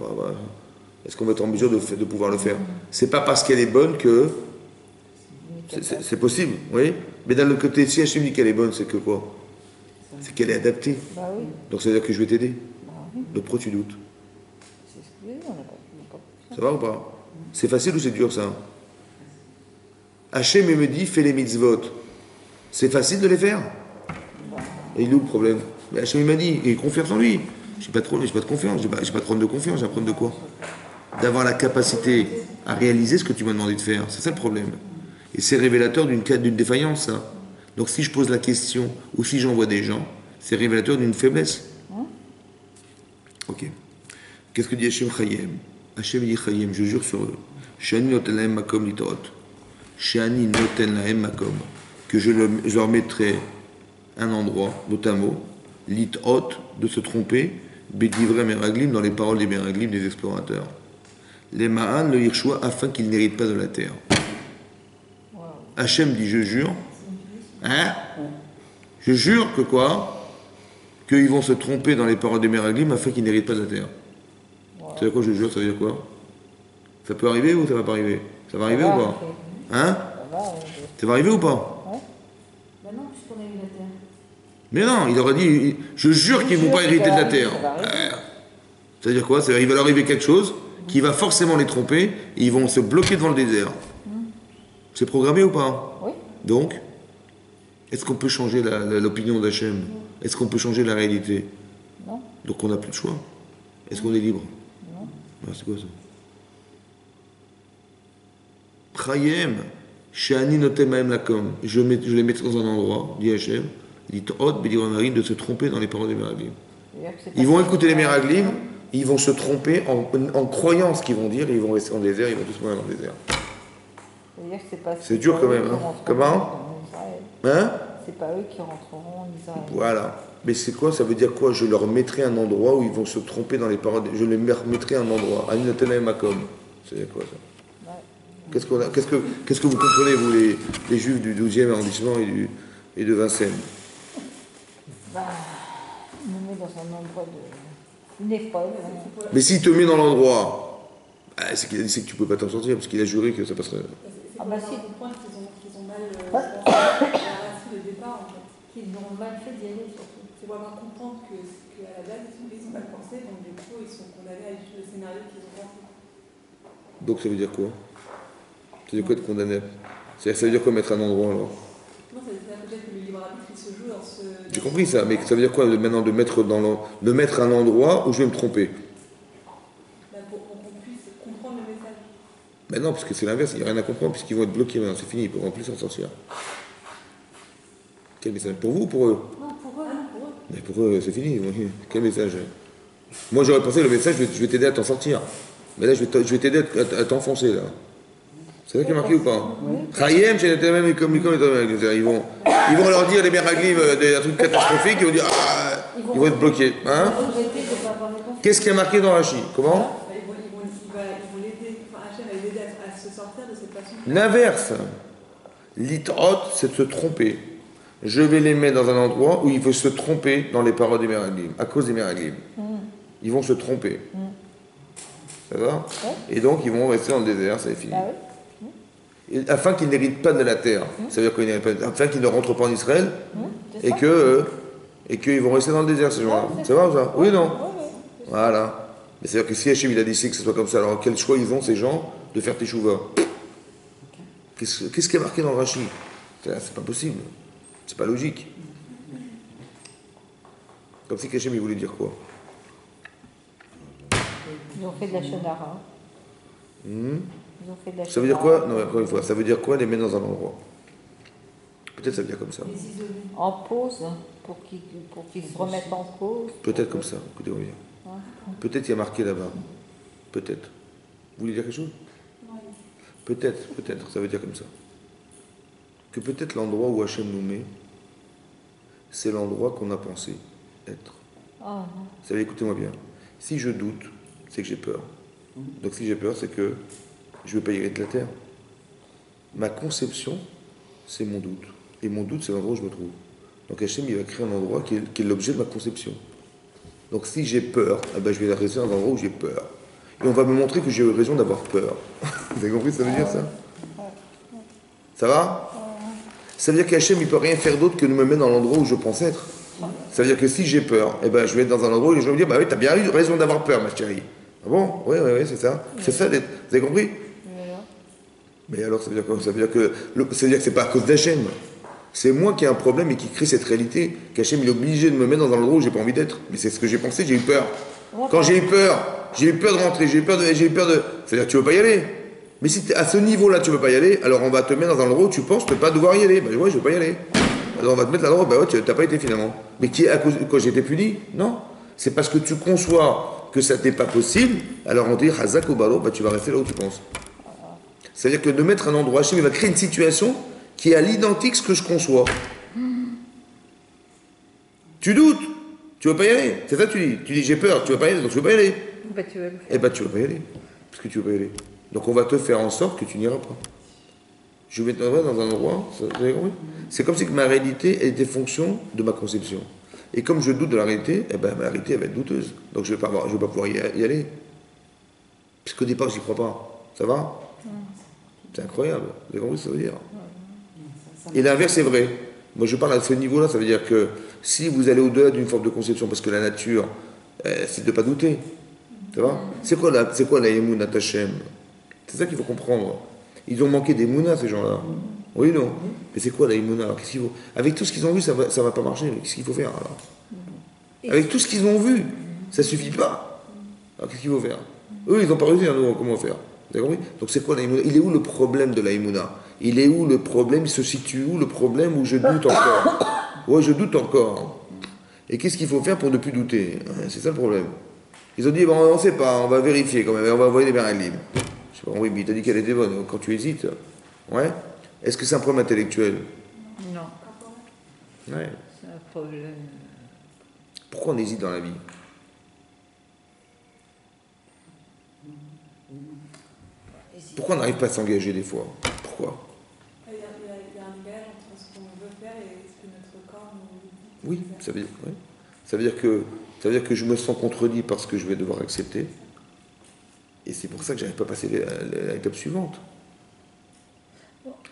est-ce qu'on va être en mesure de pouvoir le faire? C'est pas parce qu'elle est bonne que... C'est possible, oui. Mais d'un autre côté, si Hachem dit qu'elle est bonne, c'est que quoi? C'est qu'elle est adaptée. Bah oui. Donc ça veut dire que je vais t'aider. Bah oui. Donc pourquoi tu doutes? C'est ce que je veux dire, on n'a pas confiance. Ça va ou pas? C'est facile ou c'est dur ça? Hachem me dit, fais les mitzvot. C'est facile de les faire? Et il est où le problème? Mais Hachem m'a dit, et confiance en lui. J'ai pas de confiance, j'ai pas de problème de confiance, j'ai un problème de quoi? D'avoir la capacité à réaliser ce que tu m'as demandé de faire. C'est ça le problème. Et c'est révélateur d'une défaillance, ça. Donc si je pose la question, ou si j'envoie des gens, c'est révélateur d'une faiblesse. Ok. Qu'est-ce que dit Hachem Chayem? Hachem dit Chayem, je jure sur eux. Shani noten lahem makom litot. Shani noten lahem makom. Que je leur mettrai un endroit, mot, litot, de se tromper, bédivrei meraglim, dans les paroles des meraglim des explorateurs. Les ma'an, le hirshua, afin qu'ils n'héritent pas de la terre. Hachem dit, je jure, hein? Je jure que quoi? Qu'ils vont se tromper dans les paroles des Meraglim afin qu'ils n'héritent pas de la terre. Ça veut dire quoi, je jure? Ça veut dire quoi? Ça peut arriver ou ça va pas arriver? Ça va arriver ou pas? Hein? Ça va arriver ou pas? Ben non, puisqu'on a eu la terre. Mais non, il aurait dit, je jure qu'ils ne vont pas hériter de la terre. Ça veut dire quoi? Il va leur arriver quelque chose qui va forcément les tromper et ils vont se bloquer devant le désert. C'est programmé ou pas? Oui. Donc, est-ce qu'on peut changer l'opinion d'Hachem? Est-ce qu'on peut changer la réalité? Non. Donc on n'a plus de choix. Est-ce qu'on est libre? Non. Ah, c'est quoi ça? Chayem, Shani notem mahem lakom. Je les mettrai dans un endroit, dit Hachem, dit Hot, Bédiron Marine, de se tromper dans les paroles des Meraglim. Ils vont écouter les Meraglim, ils vont se tromper en croyant ce qu'ils vont dire, et ils vont rester en désert, ils vont tous mourir dans le désert. C'est dur quand même. Hein. Comment? Hein? C'est pas eux qui rentreront en Israël. Voilà. Mais c'est quoi? Ça veut dire quoi? Je leur mettrai un endroit où ils vont se tromper dans les paroles. Je les mettrai un endroit. Aninotenaim makom. C'est quoi ça? Ouais. Qu'est-ce que vous comprenez, vous, les juifs du 12e arrondissement et de Vincennes? Bah, il nous met dans un endroit une épreuve. Mais s'il te met dans l'endroit, c'est qu'il a dit que tu ne peux pas t'en sortir, parce qu'il a juré que ça passerait. Ah bah si. Au point qu'ils ont mal réussi le départ, en fait. Qu'ils ont mal fait d'y aller, surtout. C'est vraiment comprendre qu'à la base, ils ont mal pensé, donc du coup, ils sont condamnés à vivre le scénario qu'ils ont pensé. Donc ça veut dire quoi? Ça veut dire quoi être condamné? Ça veut dire quoi mettre un endroit alors? Non, ça veut dire peut-être que le libre arbitre il se joue dans ce. J'ai compris ça, mais ça veut dire quoi maintenant de mettre un endroit où je vais me tromper? Pour qu'on puisse comprendre le message. Ben non, parce que c'est l'inverse, il n'y a rien à comprendre, puisqu'ils vont être bloqués maintenant, c'est fini, ils ne pourront plus s'en sortir. Quel message? Pour vous ou pour eux? Non, pour eux, non, pour eux. Mais pour eux, c'est fini. Quel message? Moi, j'aurais pensé le message, je vais t'aider à t'en sortir. Mais là, je vais t'aider à t'enfoncer, là. C'est ça qui est marqué ou pas? Chayem, c'est même comme ils vont leur dire, les Meraglim, un truc catastrophique, ils vont dire, ils vont être bloqués. Hein? Qu'est-ce qui est marqué dans Rashi? Comment? Ils vont l'aider, enfin Hachem va l'aider à se sortir L'inverse. L'itrot, c'est de se tromper. Je vais les mettre dans un endroit où il faut se tromper dans les paroles des Meraglim, à cause des Meraglim. Ils vont se tromper. Ça va? Et donc, ils vont rester dans le désert, ça est fini. Ah oui. Et afin qu'ils n'héritent pas de la terre. Ça veut dire qu'ils n'héritent pas, afin qu'ils ne rentrent pas en Israël, C'est et ça. qu'ils vont rester dans le désert, ces gens-là. Ouais, C'est vrai ou ça? Oui, non? Oui. Voilà. Mais c'est-à-dire que si Hachem il a décidé que ce soit comme ça, alors quel choix ils ont, ces gens, de faire teshuva? Qu'est-ce qui est marqué dans le Rashi? C'est pas possible. C'est pas logique. Comme si Hachem il voulait dire quoi? Ils ont fait de la Shonara. Ils ont fait de la Ça veut dire Shonara. quoi? Non, encore une fois, ça veut dire quoi les mettre dans un endroit? Peut-être ça veut dire comme ça. Les isoler. En pause, pour qu'ils se remettent en cause. Peut-être comme ça. Écoutez-moi bien. Peut-être il y a marqué là-bas. Peut-être. Vous voulez dire quelque chose? Peut-être, ça veut dire comme ça. Que peut-être l'endroit où Hachem nous met, c'est l'endroit qu'on a pensé être. Ah, Ça veut dire, écoutez-moi bien. Si je doute, c'est que j'ai peur. Donc si j'ai peur, c'est que je ne vais pas hériter de la terre. Ma conception, c'est mon doute. Et mon doute, c'est l'endroit où je me trouve. Donc Hachem, il va créer un endroit qui est l'objet de ma conception. Donc si j'ai peur, eh ben, je vais rester dans un endroit où j'ai peur. Et on va me montrer que j'ai eu raison d'avoir peur. Vous avez compris ce que ça veut dire, ça? Ça va? Ça veut dire qu'Hachem, il ne peut rien faire d'autre que de me mettre dans l'endroit où je pense être. Ça veut dire que si j'ai peur, eh ben, je vais être dans un endroit où les gens vont me dire, bah oui, t'as bien eu raison d'avoir peur, ma chérie. Ah bon? Oui, c'est ça. C'est ça, vous avez compris? Mais alors, ça veut dire quoi? Ça veut dire que c'est pas à cause d'Hachem. C'est moi qui ai un problème et qui crée cette réalité. Qu'Hachem, il est obligé de me mettre dans un endroit où j'ai pas envie d'être. Mais c'est ce que j'ai pensé, j'ai eu peur. Quand j'ai eu peur de rentrer, j'ai eu peur de. C'est-à-dire que tu veux pas y aller. Mais si à ce niveau-là, tu veux pas y aller, alors on va te mettre dans un endroit où tu penses ne pas devoir y aller. Ben ouais, je veux pas y aller. Alors on va te mettre là-dedans, ben ouais, tu n'as pas été finalement. Mais qui est à cause quand j'ai été puni? Non. C'est parce que tu conçois que ça n'était pas possible, alors on dit Hazak au balo, ben tu vas rester là où tu penses. C'est-à-dire que de mettre un endroit, Hachem, il va créer une situation qui est à l'identique ce que je conçois. Tu doutes, tu veux pas y aller. C'est ça que tu dis. Tu dis j'ai peur, tu veux pas y aller, donc tu veux pas y aller. bah, tu vas le faire. Eh ben tu veux pas y aller. Parce que tu veux pas y aller. Donc on va te faire en sorte que tu n'iras pas. Je vais te mettre dans un endroit, vous avez compris? C'est comme si que ma réalité était fonction de ma conception. Et comme je doute de la réalité, eh ben ma réalité elle va être douteuse. Donc je vais pas pouvoir y aller. Puisqu'au départ j'y crois pas. Ça va? C'est incroyable. Vous avez compris ce que ça veut dire? Et l'inverse est vrai. Moi je parle à ce niveau-là, ça veut dire que si vous allez au-delà d'une forme de conception, parce que la nature, c'est de ne pas douter. Ça va? C'est quoi la Emunat Hashem? C'est ça qu'il faut comprendre. Ils ont manqué d'Emunat, ces gens-là. Oui, non. Mais c'est quoi la Emunat? Qu'est-ce qu'il faut... Avec tout ce qu'ils ont vu, ça va pas marcher. Qu'est-ce qu'il faut faire alors? Avec tout ce qu'ils ont vu, ça suffit pas. Alors qu'est-ce qu'il faut faire? Eux, ils n'ont pas réussi à nous comment faire. Vous avez compris? Donc c'est quoi la Emunat? Il est où le problème de la Emunat? Il est où le problème? Il se situe où le problème où je doute encore? Ouais, je doute encore. Et qu'est-ce qu'il faut faire pour ne plus douter? C'est ça le problème. Ils ont dit, bon, on ne sait pas, on va vérifier quand même, on va envoyer des Meraglim libres. Je sais pas, oui, mais il t'a dit qu'elle était bonne. Quand tu hésites, ouais. Est-ce que c'est un problème intellectuel? Non, Ouais. c'est un problème. Pourquoi on hésite dans la vie? Pourquoi on n'arrive pas à s'engager des fois? Pourquoi? Il y a un décalage entre ce qu'on veut faire et ce que notre corps nous dit. Oui, ça veut dire, ouais. Ça veut dire que je me sens contredit parce que je vais devoir accepter. Et c'est pour ça que j'arrive pas à passer à l'étape suivante.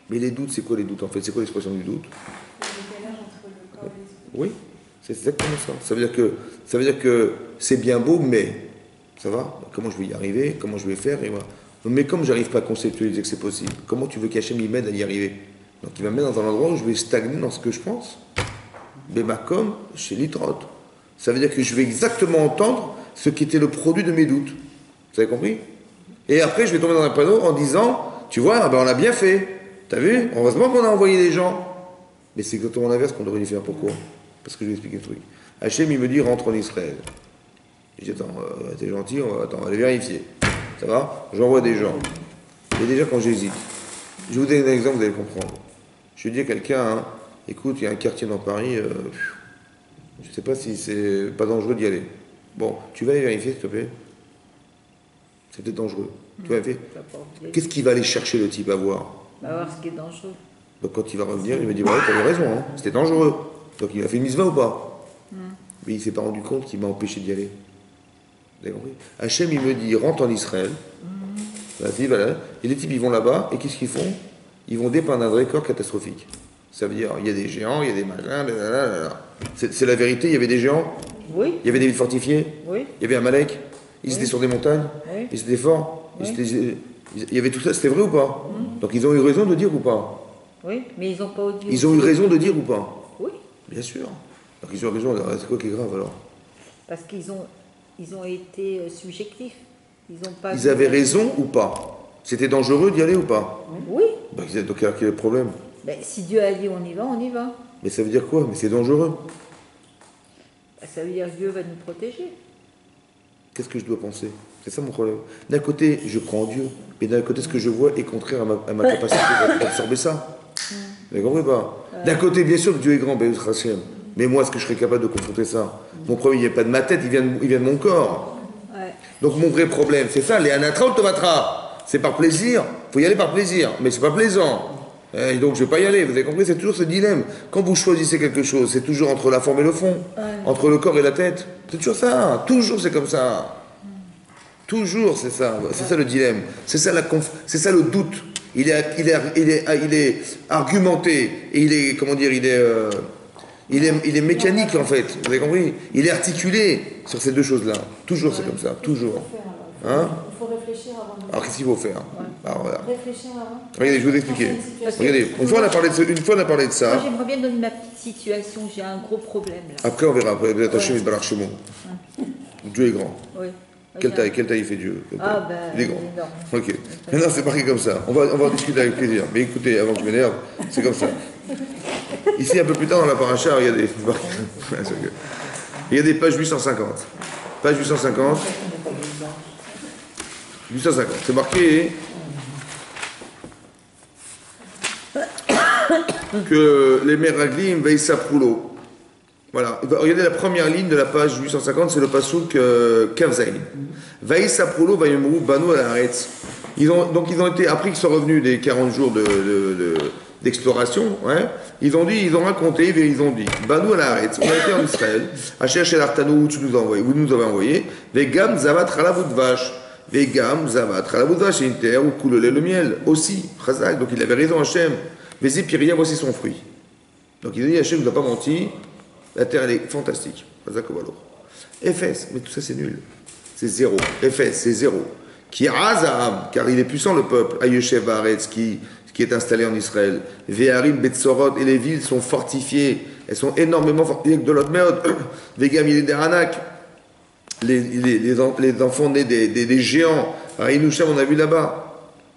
Mais les doutes, c'est quoi les doutes en fait? C'est quoi l'expression du doute? Le décalage entre le corps et l'esprit. Oui, c'est exactement ça. Ça veut dire que c'est bien beau, mais ça va? Comment je vais y arriver? Comment je vais faire? Et voilà. Mais comme j'arrive pas à conceptualiser que c'est possible, comment tu veux qu'Hachem m'aide à y arriver? Donc il va me mettre dans un endroit où je vais stagner dans ce que je pense. Bémakom chez Litrot. Ça veut dire que je vais exactement entendre ce qui était le produit de mes doutes. Vous avez compris? Et après, je vais tomber dans un panneau en disant, tu vois, ben on a bien fait. T'as vu? Heureusement qu'on a envoyé des gens. Mais c'est exactement l'inverse qu'on devrait lui faire. Pourquoi? Parce que je vais expliquer le truc. Hachem, il me dit, rentre en Israël. Je dis, attends, t'es gentil, on va aller vérifier. Ça va? J'envoie des gens. Et déjà, quand j'hésite, je vous donne un exemple, vous allez comprendre. Je dis à quelqu'un, hein, écoute, il y a un quartier dans Paris, je ne sais pas si c'est pas dangereux d'y aller. Bon, tu vas aller vérifier, s'il te plaît? C'est peut-être dangereux. Tu vas vérifier? Qu'est-ce qu'il va aller chercher le type à voir? On va voir ce qui est dangereux. Donc quand il va revenir, il va dire, ouais, t'avais raison, hein, c'était dangereux. Donc il a fait une mitzvah ou pas? Mais il ne s'est pas rendu compte qu'il m'a empêché d'y aller. Vous avez compris? Hachem, il me dit, rentre en Israël. Vas-y, voilà. Et les types, ils vont là-bas, et qu'est-ce qu'ils font? Ils vont dépeindre un décor catastrophique. Ça veut dire, il y a des géants, il y a des machins, c'est la vérité, il y avait des géants, Oui, il y avait des villes fortifiées, oui, il y avait un Malek, ils Oui. étaient sur des montagnes, Oui. ils étaient forts, Oui. il y avait tout ça, c'était vrai ou pas? Donc ils ont eu raison de dire ou pas? oui. Mais ils n'ont pas dit. Ils ont eu raison de dire ou pas? Oui, Bien sûr. Donc ils ont eu raison, alors c'est quoi qui est grave alors? parce qu'ils ont été subjectifs. Ils ont pas. Ils avaient raison ou pas? C'était dangereux d'y aller ou pas? Oui. Donc quel est le problème? Ben, si Dieu a dit on y va, on y va. Mais ça veut dire quoi? Mais c'est dangereux. Ben, ça veut dire que Dieu va nous protéger. Qu'est-ce que je dois penser? C'est ça mon problème. D'un côté, je crois en Dieu, mais d'un côté, ce que je vois est contraire à ma capacité d'absorber ça. Vous avez compris pas? D'un côté, bien sûr que Dieu est grand, ben, Hashem. Mais moi, est-ce que je serais capable de confronter ça? Mon problème, il vient pas de ma tête, il vient de mon corps. Ouais. Donc mon vrai problème, c'est ça, les anatra ou tomatra. C'est par plaisir, il faut y aller par plaisir, mais c'est pas plaisant. Et donc je vais pas y aller, vous avez compris, c'est toujours ce dilemme. Quand vous choisissez quelque chose, c'est toujours entre la forme et le fond, entre le corps et la tête. C'est toujours ça, toujours c'est comme ça. Toujours c'est ça le dilemme. C'est ça c'est ça le doute. Il est argumenté, et il est, comment dire, il est mécanique en fait, vous avez compris? Il est articulé sur ces deux choses-là. Toujours c'est comme ça, toujours. Hein? Il faut réfléchir avant de. Alors qu'est-ce qu'il faut faire? Alors, voilà. Réfléchir avant. Regardez, je vais vous expliquer. Regardez, une fois on a parlé de Moi, ça. j'aimerais bien donner ma petite situation. J'ai un gros problème là. Après on verra, après vous êtes attaché mais Barachemon. Dieu est grand. Oui. Quelle taille il fait Dieu? Ah ben, Il est grand. énorme. Ok. Maintenant c'est marqué comme ça. On va en discuter avec plaisir. Mais écoutez, avant que je m'énerve, c'est comme ça. Ici, un peu plus tard dans la paracha, regardez. Il y a des pages 850. Page 850. 850. C'est marqué que les Meraglim veissaproulo. Voilà. Regardez la première ligne de la page 850, c'est le passouk Kavzaïn. Veissaproulo vayomru banu al haaretz. Donc ils ont été, après qu'ils sont revenus des 40 jours d'exploration, hein, ils ont raconté, ils ont dit, Banu al haaretz, on a été en Israël, à chercher l'artanou où tu nous as envoyé, où nous avez envoyé, Vegam zavat chalavut vache. Vegam zavat chalavut vache, c'est une terre où coulait le miel, aussi, Chazak, donc il avait raison Hachem. Vézi Piria, voici son fruit. Donc il a dit, Hachem ne nous a pas menti, la terre elle est fantastique. Chazak Ovalo. Ephes, mais tout ça c'est nul. C'est zéro. Ephes, c'est zéro. Qui Azaham, car il est puissant le peuple, Ayeshev Haaretz, qui est installé en Israël. Veharim Betsorot, et les villes sont fortifiées, elles sont énormément fortifiées de l'autre méthode. Vegam il est des Hanak, les enfants nés des géants. À Inoucham, on a vu là-bas.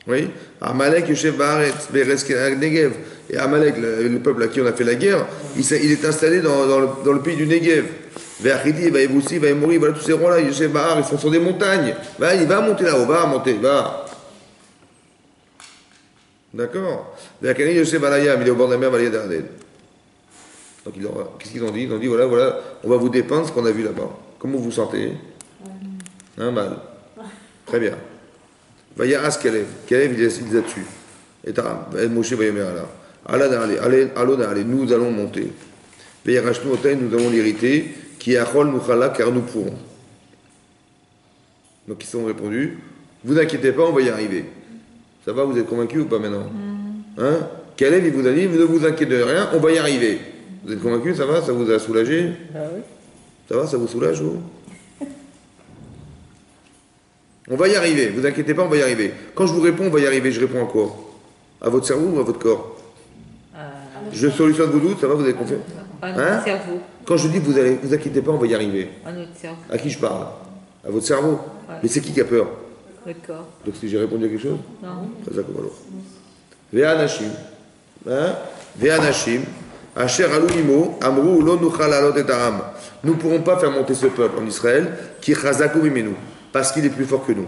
Oui. Amalek Yoshev Haaretz, Vereskel Negev. Et Amalek, le peuple à qui on a fait la guerre, il est installé dans le pays du Negev. Ve'achidi, Ve'evoussi, Ve'emori, voilà tous ces rois-là, Yoshev Haaretz, ils sont sur des montagnes. Il va monter là-haut, va monter, va. D'accord. Ve'akani Yoshev Alayam, il est au bord de la mer, Valaya d'Arden. Donc qu'est-ce qu'ils ont dit? Ils ont dit voilà, on va vous dépeindre ce qu'on a vu là-bas. Comment vous vous sentez? Mal. Très bien. Vayaras Kalev. Kalev, il les a tués. Et Taram. Moshe Vayamer allez, nous allons monter. Vayarashnu Otaï, nous allons l'hériter. Qui achol nuchala, car nous pourrons. Donc ils ont répondu, vous inquiétez pas, on va y arriver. Ça va, vous êtes convaincus ou pas maintenant? Hein? Kalev, il vous a dit, ne vous inquiétez de rien, on va y arriver. Vous êtes convaincus, ça va? Ça vous a soulagé? Ah oui. Ça va, ça vous soulage, vous? On va y arriver, vous inquiétez pas, on va y arriver. Quand je vous réponds, on va y arriver, je réponds à quoi? À votre cerveau ou à votre corps? Je solutionne vos doutes, ça va, vous avez confiance? À notre cerveau. Quand je dis vous inquiétez pas, on va y arriver. À notre cerveau. À qui je parle? À votre cerveau? Ouais. Mais c'est qui a peur? Le corps. Donc si j'ai répondu à quelque chose? Non. Très alors. Ve'anashim. Ve'anashim. Asher alunimo, amru lo nuchal alot et ha'am. Nous ne pourrons pas faire monter ce peuple en Israël, qui chazaku mimenu, parce qu'il est plus fort que nous.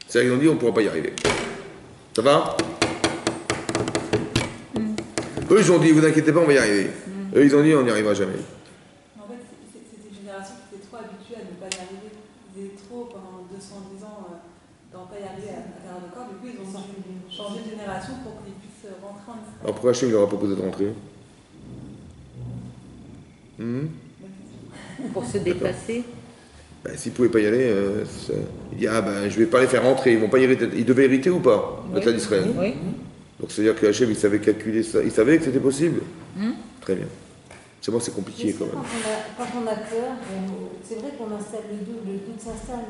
C'est-à-dire qu'ils ont dit on ne pourra pas y arriver. Ça va? Eux ils ont dit vous inquiétez pas, on va y arriver. Eux ils ont dit on n'y arrivera jamais. En fait, c'était une génération qui était trop habituée à ne pas y arriver. Ils étaient trop, pendant 210 ans, dans pas y arriver à faire le corps, du coup, ils ont changé de génération pour qu'ils puissent rentrer en Israël. Alors pourquoi Hachem ne leur a pas proposé de rentrer? Pour se dépasser. Ben, s'ils ne pouvaient pas y aller, il dit ah ben je vais pas les faire rentrer, ils vont pas y hériter. Ils devaient hériter ou pas, Oui. l'État d'Israël? Oui. Donc c'est-à-dire que Hachem il savait calculer ça, il savait que c'était possible. Très bien. C'est moi c'est compliqué quand même. Quand on a peur, c'est vrai qu'on installe le doute s'installe.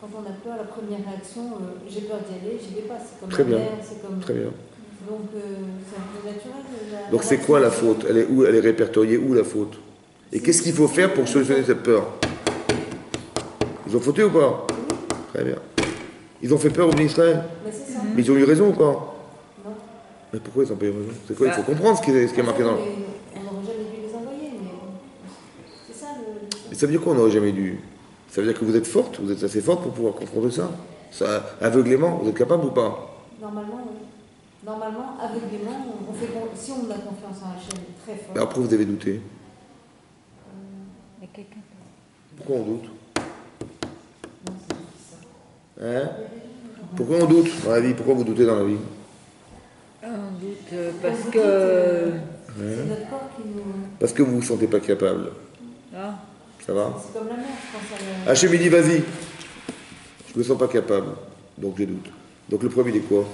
Quand on a peur, la première réaction, j'ai peur d'y aller, j'y vais pas. C'est comme Très la bien. mer, c'est comme. Très bien. Donc c'est un peu naturel. Donc c'est quoi la faute? Elle est où? Elle est répertoriée où la faute? Et qu'est-ce qu'il faut faire pour solutionner cette peur? Ils ont fauté ou pas? Très bien. Ils ont fait peur au ministre Israël? Mais c'est ça. Mais ils ont eu raison ou pas? Non. Mais pourquoi ils n'ont pas eu raison? C'est quoi? Il faut comprendre ce qui est marqué dans le... On n'aurait jamais dû les envoyer, mais c'est ça le. Mais ça veut dire quoi on n'aurait jamais dû? Ça veut dire que vous êtes forte, vous êtes assez forte pour pouvoir confronter ça. Ça, aveuglément, vous êtes capable ou pas? Normalement, oui. Normalement, aveuglément, on fait si on a confiance en Hachem très fort. Alors pourquoi vous avez douté? Il y a quelqu'un. Pourquoi on doute? Hein? Pourquoi on doute dans la vie? Pourquoi vous doutez dans la vie? On doute parce que. C'est notre corps qui nous. Parce que vous ne vous sentez pas capable. Ah. Ça va? C'est comme la mer, je pense à la. Hachem il dit vas-y. Je me sens pas capable. Donc je doute. Donc le premier il est quoi?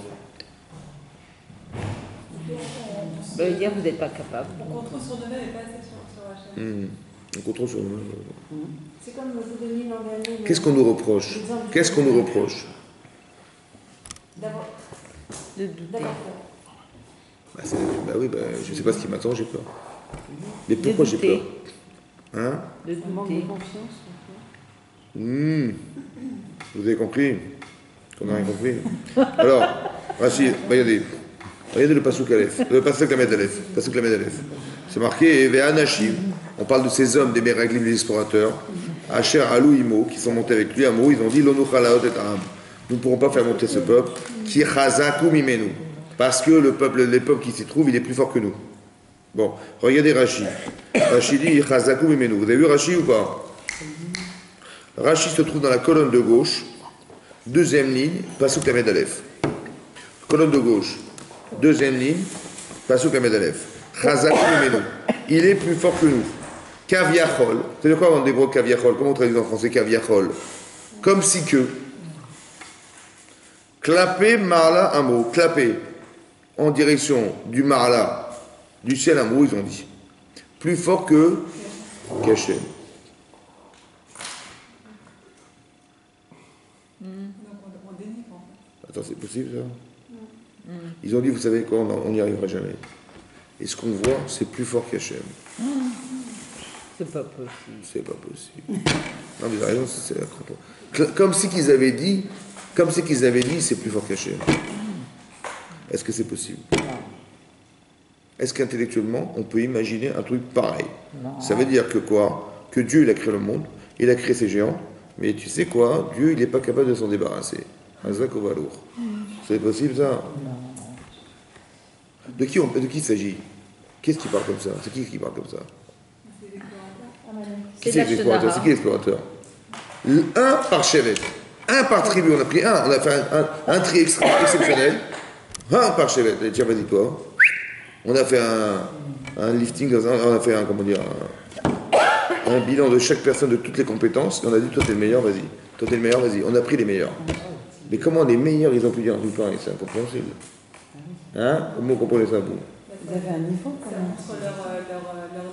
Dire vous n'êtes pas capable. On contrôle sur nous-mêmes et pas assez sur Hachem. On contrôle sur nous. C'est comme vous donniez l'an dernier. Qu'est-ce qu'on nous reproche? Qu'est-ce qu'on nous reproche? D'avoir peur. Bah oui, je ne sais pas ce qui m'attend, j'ai peur. Mais pourquoi j'ai peur? Hein? De douter. Confiance. Vous avez compris? Qu'on n'a rien compris. Alors, voici, regardez le Pasuk Aleph, le Pasuk Lamed Aleph, Pasuk Lamed Aleph. C'est marqué Ve'anashim. On parle de ces hommes, des Meraglim, des explorateurs, Asher Alou Imo, qui sont montés avec lui à Mou, ils ont dit L'onuchalaot et Arab. Nous ne pourrons pas faire monter ce peuple, qui chazaku mimenu. Parce que les peuples qui s'y trouvent, il est plus fort que nous. Bon, regardez Rashi. Rashi dit chazaku mimenu. Vous avez vu Rashi ou pas? Rashi se trouve dans la colonne de gauche, deuxième ligne, Pasuk Lamed Aleph. Colonne de gauche, deuxième ligne, Pasuk Lamed Aleph. Chazaku mimenu. Il est plus fort que nous. Kaviachol. C'est de quoi en hébreu kaviachol? Comment on traduit en français kaviachol? Comme si que. Clapper marla un mot. Clapper en direction du marla, du ciel un mot, ils ont dit. Plus fort que Hachem. Donc on dénigre en fait. Attends, c'est possible ça? Ils ont dit, vous savez quoi, on n'y arrivera jamais. Et ce qu'on voit, c'est plus fort qu'Hachem. C'est pas possible. C'est pas possible. Non, mais raison, c'est la contre. Comme si qu'ils avaient dit, c'est plus fort qu'Hachem. Est-ce que c'est possible? Est-ce qu'intellectuellement, on peut imaginer un truc pareil? Ça veut dire que quoi? Que Dieu, il a créé le monde, il a créé ces géants, mais tu sais quoi? Dieu, il n'est pas capable de s'en débarrasser. C'est possible ça? De qui il s'agit? Qu'est-ce qui parle comme ça? C'est qui parle comme ça? Qui c'est l'explorateur? C'est qui l'explorateur? Un par chevet, un par tribu. On a pris un, on a fait un tri exceptionnel. Un par chevet. Tiens, vas-y toi. On a fait un lifting, on a fait un bilan de chaque personne, de toutes les compétences. Et on a dit, toi t'es le meilleur, vas-y. Toi t'es le meilleur, vas-y. On a pris les meilleurs. Mais comment les meilleurs, ils ont pu dire un truc pareil? C'est incompréhensible. Hein? Comment vous comprenez ça, vous? Vous avez un niveau quand Ça même. montre leur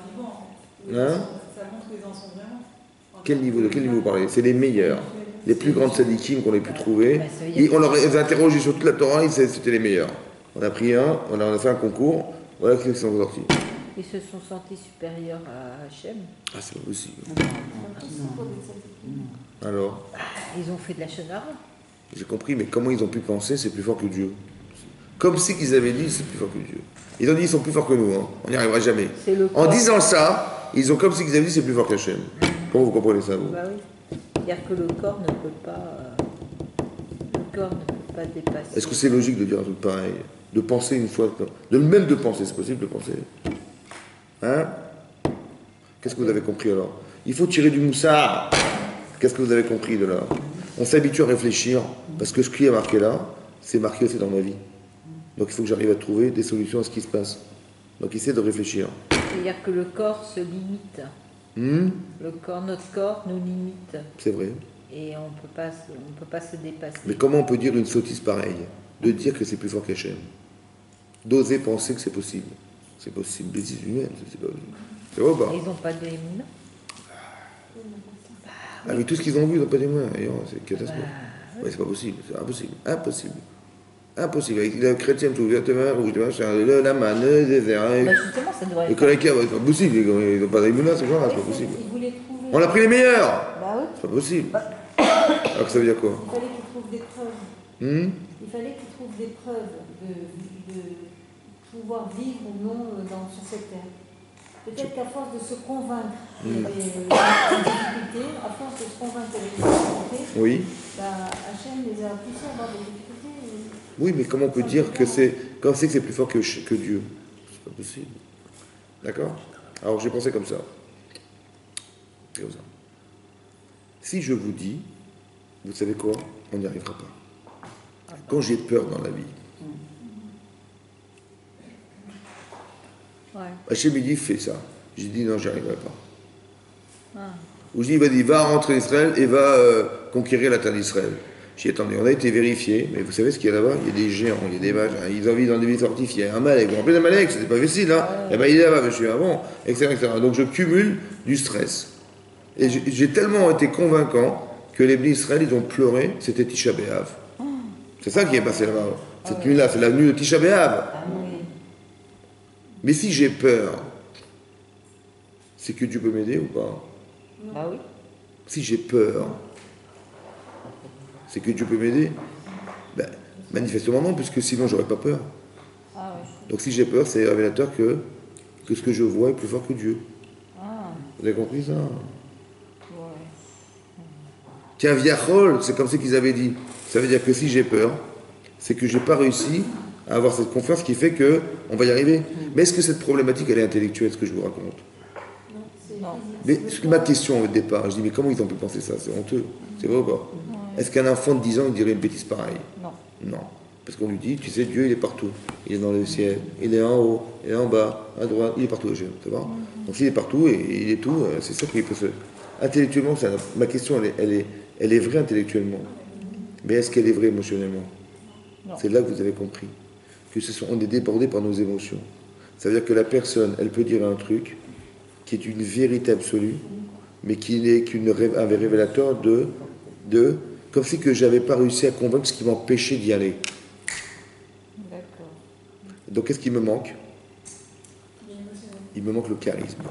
niveau en fait. Hein? Ça montre où ils en sont vraiment. De quel niveau vous parlez? C'est les meilleurs. Les plus grandes sadikim qu'on ait pu trouver. Et on leur a interrogé sur toute la Torah, c'était les meilleurs. On a pris un, on a fait un concours, voilà qui sont sortis. Ils se sont sentis supérieurs à Hachem. Ah, c'est pas possible. Non. Alors, Ils ont fait de la chenara. j'ai compris, mais comment ils ont pu penser c'est plus fort que Dieu? Comme si qu'ils avaient dit c'est plus fort que Dieu. Ils ont dit ils sont plus forts que nous, hein. On n'y arrivera jamais. En disant ça, ils ont comme si qu'ils avaient dit c'est plus fort qu'Hachem. Comment vous comprenez ça, vous? Bah oui. C'est-à-dire que le corps ne peut pas dépasser. Est-ce que c'est logique de dire un truc pareil? De penser une fois, de penser, c'est possible de penser? Hein? Qu'est-ce que vous avez compris alors? Il faut tirer du moussard. Qu'est-ce que vous avez compris de là? On s'habitue à réfléchir, parce que ce qui est marqué là, c'est marqué aussi dans ma vie. Donc il faut que j'arrive à trouver des solutions à ce qui se passe. Donc essaie de réfléchir. C'est-à-dire que le corps se limite. Le corps, notre corps nous limite. C'est vrai. Et on peut pas se dépasser. Mais comment on peut dire une sottise pareille? De dire que c'est plus fort qu'Hachem. D'oser penser que c'est possible. C'est possible, bêtise humaine, c'est pas possible. C'est vrai ou pas? Ils n'ont pas de émouna. Ah, mais tout ce qu'ils ont vu, ils n'ont pas des moyens. C'est une catastrophe. Ouais, c'est pas possible, c'est impossible. Impossible. Impossible. Avec le chrétien tout ouvertement, rouge, la manne, le désert. Justement, ça devrait Les être. collègues, c'est pas possible. Ils n'ont pas d'émouna, ces gens-là, c'est pas possible. Ils voulaient trouver. On a pris les meilleurs. Bah oui. C'est pas possible. Alors que ça veut dire quoi? Il fallait qu'ils trouvent des preuves. Il fallait qu'ils trouvent des preuves de pouvoir vivre ou non sur cette terre. Peut-être qu'à force de se convaincre des difficultés, à force de se convaincre des difficultés, Oui. bah, Hachem les a poussés à avoir des difficultés. Oui, mais comment on peut dire que c'est. Comment c'est que c'est plus fort que Dieu? C'est pas possible. D'accord? Alors j'ai pensé comme ça. Comme ça. Si je vous dis, vous savez quoi? On n'y arrivera pas. Quand j'ai peur dans la vie, Hachem me dit fais ça. J'ai dit non, j'y arriverai pas. Ou je dis vas-y, va rentrer en Israël et va conquérir la terre d'Israël. J'ai dit attendez, on a été vérifié, mais vous savez ce qu'il y a là-bas? Il y a des géants, il y a des vaches, ils ont dans des villes fortifiées, il y a un Malek, vous vous rappelez d'un Malek, c'était pas facile, hein? Et ben il est là-bas, je suis bon, etc., etc. Donc je cumule du stress. Et j'ai tellement été convaincant que les Bnei Israël, ils ont pleuré, c'était Tisha B'Av. C'est ça qui est passé là-bas. Cette nuit-là, c'est la nuit de Tisha B'Av. Mais si j'ai peur, c'est que Dieu peut m'aider ou pas? Ah oui. Si j'ai peur, c'est que Dieu peut m'aider? Ben, manifestement non, puisque sinon j'aurais pas peur. Ah oui. Donc si j'ai peur, c'est révélateur que ce que je vois est plus fort que Dieu. Vous avez compris ça? Tiens, Viachol, c'est comme ça qu'ils avaient dit. Ça veut dire que si j'ai peur, c'est que j'ai pas réussi à avoir cette confiance qui fait que on va y arriver. Mais est-ce que cette problématique, elle est intellectuelle, ce que je vous raconte? Non. Mais ma question au départ, je dis, mais comment ils ont pu penser ça? C'est honteux. C'est vrai ou pas? Est-ce qu'un enfant de 10 ans, il dirait une bêtise pareille? Non. Non. Parce qu'on lui dit, tu sais, Dieu, il est partout. Il est dans le ciel, il est en haut, il est en bas, à droite, il est partout, tu vois? Donc s'il est partout et il est tout, c'est ça qu'il peut se... Intellectuellement, ma question, elle est vraie intellectuellement. Mais est-ce qu'elle est vraie émotionnellement? C'est là que vous avez compris. On est débordé par nos émotions. Ça veut dire que la personne, elle peut dire un truc qui est une vérité absolue, mais qui n'est qu'un révélateur de comme si que j'avais pas réussi à convaincre ce qui m'empêchait d'y aller. D'accord. Donc qu'est-ce qui me manque? Il me manque le charisme.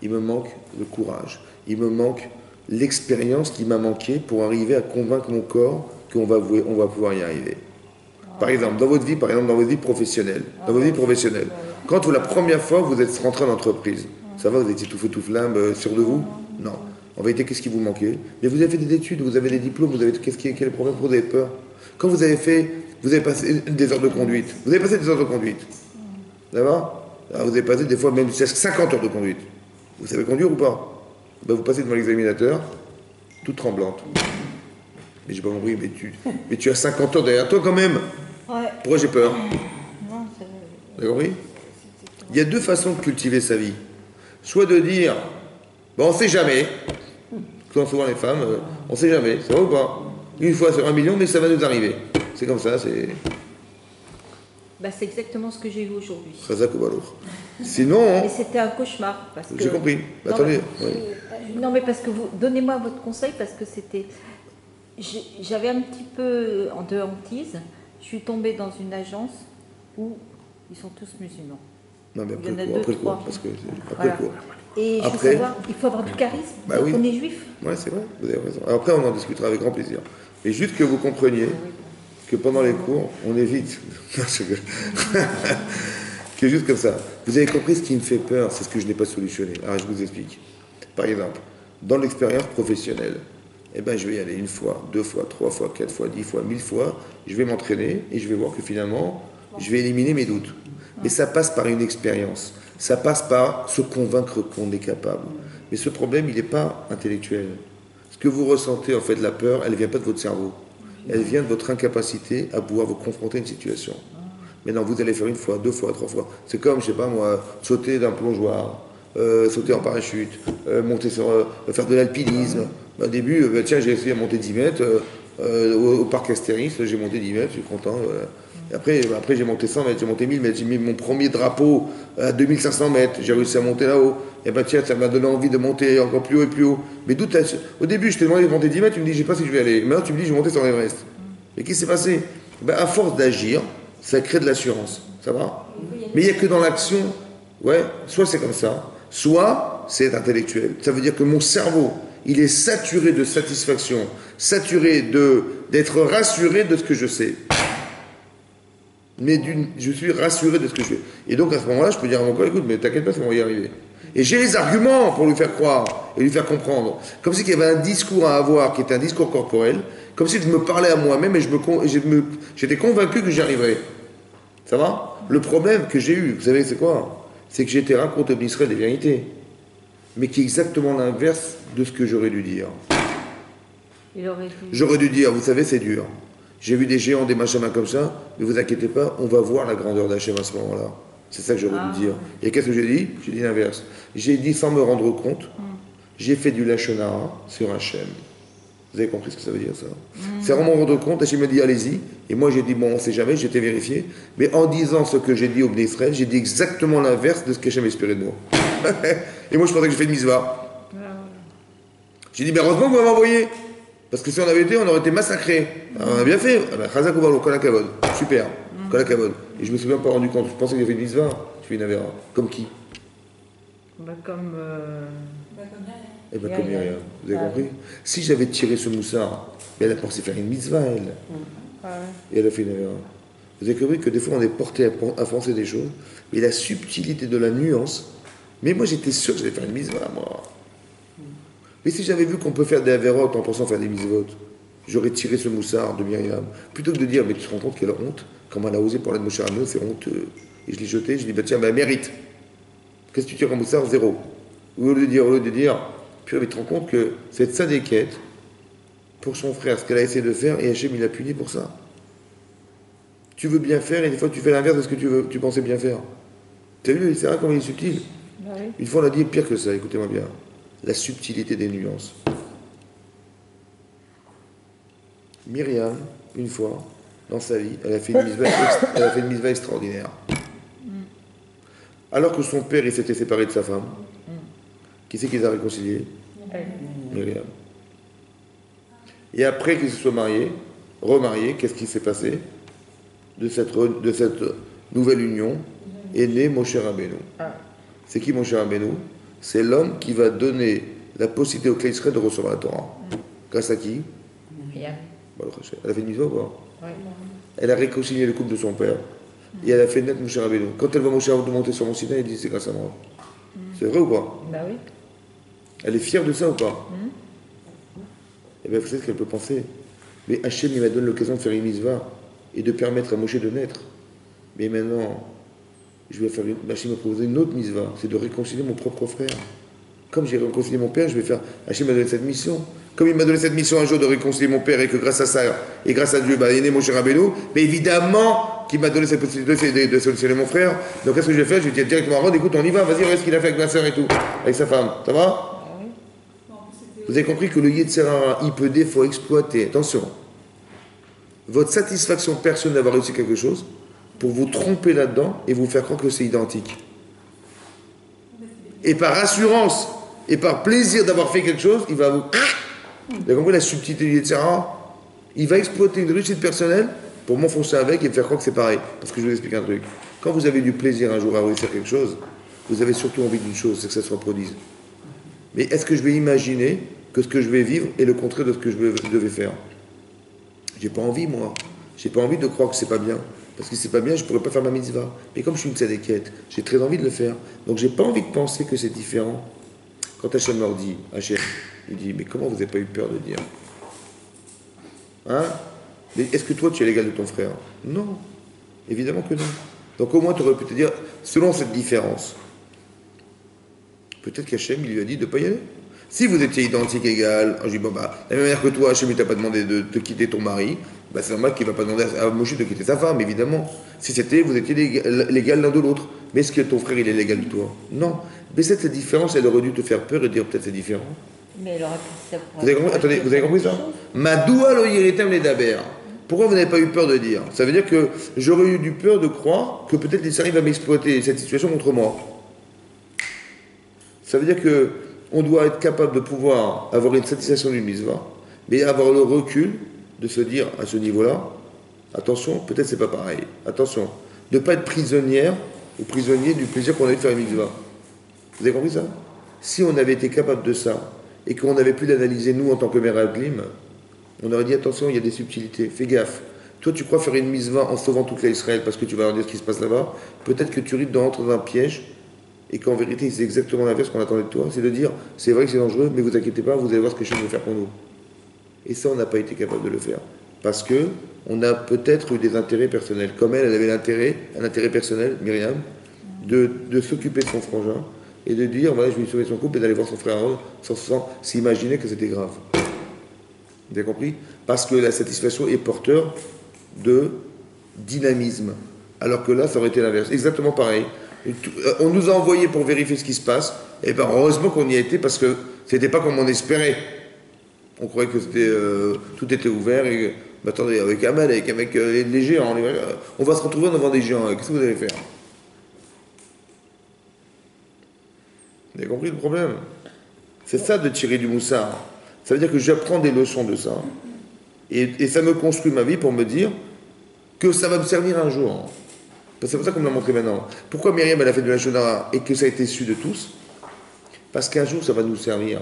Il me manque le courage. Il me manque l'expérience qui m'a manqué pour arriver à convaincre mon corps qu'on va pouvoir y arriver. Par exemple, dans votre vie professionnelle, quand la première fois vous êtes rentré en entreprise, ça va, vous étiez tout feu tout flamme, sûr de vous? Non. En vérité, qu'est-ce qui vous manquait? Mais vous avez fait des études, vous avez des diplômes, quel est le problème? Vous avez peur. Quand vous avez passé des heures de conduite. Vous avez passé des heures de conduite. D'accord? Vous avez passé des fois même 50 heures de conduite. Vous savez conduire ou pas? Ben, vous passez devant l'examinateur, toute tremblante. Mais j'ai pas compris, mais tu as 50 heures derrière toi quand même. Ouais. Pourquoi j'ai peur? Non, c'est vrai. Vous avez compris? Il y a deux façons de cultiver sa vie. Soit de dire, bon, on sait jamais, comme souvent les femmes, on sait jamais, ça va ou pas? Une fois sur 1 million, mais ça va nous arriver. C'est comme ça, c'est... Bah, c'est exactement ce que j'ai eu aujourd'hui. Sinon... Et c'était un cauchemar. J'ai compris. Non, Attendez. Non, mais parce que donnez-moi votre conseil, parce que c'était... J'avais un petit peu de hantise. Je suis tombée dans une agence où ils sont tous musulmans. Non, mais Il y en a après le cours, parce que après le cours. Et je veux savoir, il faut avoir du charisme. Oui. On est juif. Oui, c'est vrai, vous avez raison. Après, on en discutera avec grand plaisir. Mais juste que vous compreniez que pendant les cours, on évite. Que juste comme ça. Vous avez compris, ce qui me fait peur, c'est ce que je n'ai pas solutionné. Alors, je vous explique. Par exemple, dans l'expérience professionnelle, je vais y aller 1 fois, 2 fois, 3 fois, 4 fois, 10 fois, 1000 fois. Je vais m'entraîner et je vais voir que finalement, je vais éliminer mes doutes. Mais ça passe par une expérience. Ça passe par se convaincre qu'on est capable. Mais ce problème, il n'est pas intellectuel. Ce que vous ressentez, en fait, la peur, elle ne vient pas de votre cerveau. Elle vient de votre incapacité à pouvoir vous confronter à une situation. Maintenant, vous allez faire une fois, 2 fois, 3 fois. C'est comme, je sais pas moi, sauter d'un plongeoir, sauter en parachute, monter sur, faire de l'alpinisme. Au début, tiens, j'ai essayé de monter 10 mètres. Au parc Astérix, j'ai monté 10 mètres, je suis content. Voilà. Et après, j'ai monté 100 mètres, j'ai monté 1000 mètres, j'ai mis mon premier drapeau à 2500 mètres, j'ai réussi à monter là-haut. Et ben tiens, ça m'a donné envie de monter encore plus haut et plus haut. Mais d'où au début, je t'ai demandé de monter 10 mètres, tu me dis, je sais pas si je vais aller. Maintenant, tu me dis, je vais monter sur l'Everest. Mais qu'est-ce qui s'est passé? Ben, à force d'agir, ça crée de l'assurance. Ça va? Mais il n'y a que dans l'action, ouais, soit c'est comme ça, soit c'est intellectuel. Ça veut dire que mon cerveau, il est saturé de satisfaction, saturé d'être rassuré de ce que je sais. Mais je suis rassuré de ce que je fais. Et donc à ce moment-là, je peux dire à mon corps, écoute, mais t'inquiète pas, ça va y arriver. Et j'ai les arguments pour lui faire croire et lui faire comprendre. Comme si il y avait un discours à avoir qui était un discours corporel, comme si je me parlais à moi-même et j'étais convaincu que j'y arriverais. Ça va? Le problème que j'ai eu, vous savez, c'est quoi? C'est que j'ai été raconté au Israël des vérités, mais qui est exactement l'inverse de ce que j'aurais dû dire. J'aurais dû dire, vous savez, c'est dur. J'ai vu des géants, des machins comme ça, mais vous inquiétez pas, on va voir la grandeur d'Hachem à ce moment-là. C'est ça que j'aurais dû dire. Et qu'est-ce que j'ai dit? J'ai dit l'inverse. J'ai dit sans me rendre compte, j'ai fait du Lachon Hara sur Hachem. Vous avez compris ce que ça veut dire, ça? C'est vraiment me rendre compte, Hachem m'a dit allez-y, et moi j'ai dit bon, on sait jamais, j'étais vérifié, mais en disant ce que j'ai dit au Bnei Israël, j'ai dit exactement l'inverse de ce qu'Hachem espérait de moi. Et moi je pensais que j'ai fait une mitzvah. J'ai dit, mais heureusement que vous m'avez envoyé. Parce que si on avait été, on aurait été massacrés. Alors, on a bien fait. Chazak Ouvalo, Kolakavod. Super. Kolakavod. Et je me suis même pas rendu compte. Je pensais que j'avais fait une mitzvah. Je fais une avéra. Comme qui? Comme Eh bien, comme Myriam. Vous avez compris? Si j'avais tiré ce moussard, elle a pensé faire une mitzvah, elle. Et elle a fait une avéra. Vous avez compris que des fois, on est porté à penser des choses, mais la subtilité de la nuance. Mais moi, j'étais sûr que j'allais faire une mitzvah, moi. Mais si j'avais vu qu'on peut faire des avérotes en pensant faire des mitzvot, j'aurais tiré ce moussard de Myriam. Plutôt que de dire, mais tu te rends compte quelle honte, comment elle a osé parler de Moshe Rabbeinu, c'est honteux. Et je l'ai jeté, je dis, bah tiens, bah mérite. Qu'est-ce que tu tires en moussard? 0. Au lieu de dire, puis tu te rends compte que cette sadéquette, pour son frère, ce qu'elle a essayé de faire, et Hachem il l'a puni pour ça. Tu veux bien faire, et des fois tu fais l'inverse de ce que tu pensais bien faire. Tu as vu, c'est vrai comment il est subtil. Une fois on a dit pire que ça, écoutez-moi bien. La subtilité des nuances. Myriam, une fois, dans sa vie, elle a fait une mitzvah extraordinaire. Alors que son père, il s'était séparé de sa femme. Qui c'est qui les a réconciliés? Myriam. Et après qu'ils se soient remariés, qu'est-ce qui s'est passé? De cette nouvelle union est né Moshe Rabbeinu. C'est qui Moshe Rabbeinu? C'est l'homme qui va donner la possibilité au Klal Israël de recevoir la Torah. Grâce à qui? Myriam. Elle a fait une mitzvah ou pas? Oui. Elle a réconcilié le couple de son père. Et elle a fait naître Moshe Rabbeinu. Quand elle voit Moshe Rabbeinu monter sur mon Sinaï, elle dit c'est grâce à moi. C'est vrai ou pas? Bah oui. Elle est fière de ça ou pas? Et bien vous savez ce qu'elle peut penser. Mais Hachem il m'a donné l'occasion de faire une mitzvah et de permettre à Moshe de naître. Mais maintenant, je vais faire Hachem m'a proposé une autre mitzvah, c'est de réconcilier mon propre frère. Comme j'ai réconcilié mon père, je vais faire. Hachem m'a donné cette mission. Comme il m'a donné cette mission un jour de réconcilier mon père et que grâce à ça et grâce à Dieu, il est né Moshe Rabbeinu, mais évidemment qu'il m'a donné cette possibilité de solutionner mon frère. Donc qu'est-ce que je vais faire? Je vais dire directement à Ron, écoute, on y va, vas-y, regarde ce qu'il a fait avec ma soeur et tout, avec sa femme. Ça va? Vous avez compris que le Yetzer Hara, il peut des fois exploiter, attention, votre satisfaction personnelle d'avoir réussi quelque chose pour vous tromper là-dedans et vous faire croire que c'est identique. Et par assurance et par plaisir d'avoir fait quelque chose, il va vous... Vous avez compris la subtilité du Yetzer Hara? Il va exploiter une réussite personnelle pour m'enfoncer avec et me faire croire que c'est pareil. Parce que je vous explique un truc. Quand vous avez du plaisir un jour à réussir quelque chose, vous avez surtout envie d'une chose, c'est que ça se reproduise. Mais est-ce que je vais imaginer que ce que je vais vivre est le contraire de ce que je devais faire? J'ai pas envie, moi. J'ai pas envie de croire que c'est pas bien. Parce que si c'est pas bien, je pourrais pas faire ma mitzvah. Mais comme je suis une tzadékette, j'ai très envie de le faire. Donc j'ai pas envie de penser que c'est différent. Quand Hachem leur dit, Hachem, il dit, mais comment vous n'avez pas eu peur de dire? Hein? Mais est-ce que toi tu es l'égal de ton frère? Non. Évidemment que non. Donc au moins tu aurais pu te dire, selon cette différence, peut-être qu'Hachem il lui a dit de ne pas y aller. Si vous étiez identique égal, je dis, bon, bah, la même manière que toi, Hachem, il t'a pas demandé de te quitter ton mari, bah, c'est normal qu'il va pas demander à Moshe de quitter sa femme, évidemment. Si c'était, vous étiez l'égal l'un de l'autre. Mais est-ce que ton frère, il est l'égal de toi? Non. Mais cette différence, elle aurait dû te faire peur et dire peut-être c'est différent. Mais elle aurait pu ça pour Vous avez compris, attendez, vous avez compris ça? Madoua lo yiritem les daber. Pourquoi vous n'avez pas eu peur de dire? Ça veut dire que j'aurais eu du peur de croire que peut-être l'Israël va m'exploiter cette situation contre moi. Ça veut dire que on doit être capable de pouvoir avoir une satisfaction d'une mitzvah, mais avoir le recul de se dire à ce niveau-là, attention, peut-être c'est pas pareil. Attention, de ne pas être prisonnière ou prisonnier du plaisir qu'on a eu de faire une mitzvah. Vous avez compris ça? Si on avait été capable de ça, et qu'on avait pu l'analyser nous en tant que mère Aglim, on aurait dit attention, il y a des subtilités, fais gaffe. Toi, tu crois faire une mitzvah en sauvant toute l'Israël parce que tu vas leur dire ce qui se passe là-bas, peut-être que tu risques d'entrer dans un piège et qu'en vérité, c'est exactement l'inverse qu'on attendait de toi, c'est de dire, c'est vrai que c'est dangereux, mais vous inquiétez pas, vous allez voir ce que je vais faire pour nous. Et ça, on n'a pas été capable de le faire. Parce que on a peut-être eu des intérêts personnels. Comme elle avait un intérêt personnel, Myriam, de s'occuper de son frangin et de dire, voilà, je vais lui sauver son couple et d'aller voir son frère Aaron sans s'imaginer que c'était grave. Vous avez compris? Parce que la satisfaction est porteur de dynamisme. Alors que là, ça aurait été l'inverse. Exactement pareil. On nous a envoyés pour vérifier ce qui se passe. Et bien, heureusement qu'on y a été parce que c'était pas comme on espérait. On croyait que tout était ouvert. Et attendez, avec Amalek, avec les géants, on va se retrouver devant des géants. Qu'est-ce que vous allez faire? Vous avez compris le problème? C'est ça de tirer du moussard. Ça veut dire que j'apprends des leçons de ça. Et ça me construit ma vie pour me dire que ça va me servir un jour. C'est pour ça qu'on me l'a montré maintenant. Pourquoi Myriam elle a fait de la Shonara et que ça a été su de tous? Parce qu'un jour ça va nous servir.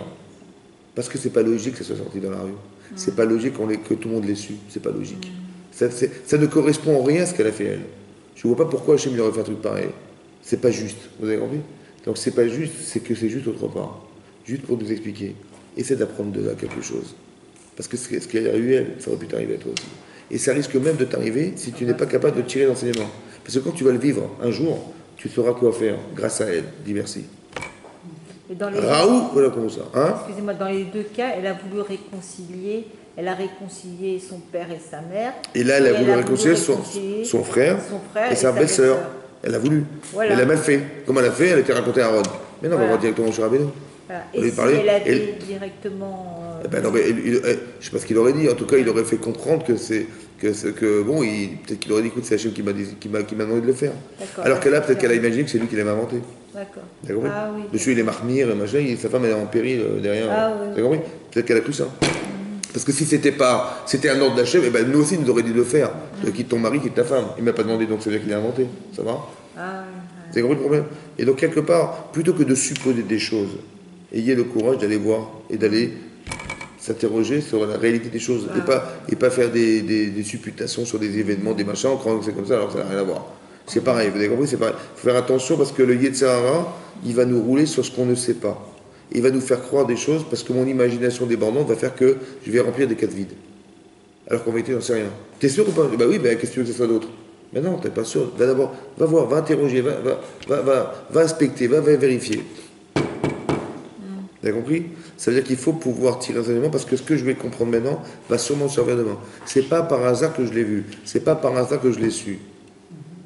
Parce que c'est pas logique que ça soit sorti dans la rue. C'est pas logique que tout le monde l'ait su. C'est pas logique. Ça ne correspond en rien à ce qu'elle a fait elle. Je vois pas pourquoi Hachem lui aurait fait un truc pareil. C'est pas juste. Vous avez compris? Donc c'est pas juste, c'est que c'est juste autre part. Juste pour nous expliquer. Essaie d'apprendre de là quelque chose. Parce que ce qu'elle a eu elle, ça aurait pu t'arriver à toi aussi. Et ça risque même de t'arriver si tu n'es pas capable de tirer l'enseignement. Parce que quand tu vas le vivre un jour, tu sauras quoi faire grâce à elle. Dis merci. Raoult, voilà comment ça. Hein? Excusez-moi, dans les deux cas, elle a voulu réconcilier. Elle a réconcilié son père et sa mère. Et là, elle a voulu réconcilier son frère et sa belle-sœur. Elle a voulu. Voilà. Elle a mal fait. Comme elle a fait, elle a été racontée à Aaron. Mais non, on va voir directement chez Rabbeinu. Voilà. Et si elle a dit directement... je ne sais pas ce qu'il aurait dit. En tout cas, il aurait fait comprendre que c'est... bon, peut-être qu'il aurait dit, écoute, c'est Hachem qui m'a demandé de le faire. Alors que là, peut-être qu'elle a imaginé que c'est lui qui l'avait inventé. D'accord. Ah, oui. Monsieur, il est marmire, machin, sa femme, elle est en péril derrière. T'as compris? Peut-être qu'elle a tout ça. Parce que si c'était un ordre d'Hachem, nous aussi, il nous aurait dit de le faire. Quitte ton mari, quitte ta femme. Il ne m'a pas demandé, donc c'est lui qui l'a inventé. Ça va? Vous avez compris le problème? Et donc, quelque part, plutôt que de supposer des choses, ayez le courage d'aller voir et d'aller s'interroger sur la réalité des choses et pas faire des supputations sur des événements, des machins en croyant que c'est comme ça alors que ça n'a rien à voir. C'est pareil, vous avez compris, c'est pareil. Il faut faire attention parce que le Yetzer Hara, il va nous rouler sur ce qu'on ne sait pas. Il va nous faire croire des choses parce que mon imagination débordante va faire que je vais remplir des cases vides. Alors qu'en vérité, j'en sais rien. T'es sûr ou pas? Bah oui, qu'est-ce que tu veux que ce soit d'autre? Mais non, t'es pas sûr. Va d'abord, va voir, va interroger, va inspecter, va vérifier. Vous avez compris? Ça veut dire qu'il faut pouvoir tirer un enseignement parce que ce que je vais comprendre maintenant va sûrement servir demain. C'est pas par hasard que je l'ai vu. C'est pas par hasard que je l'ai su.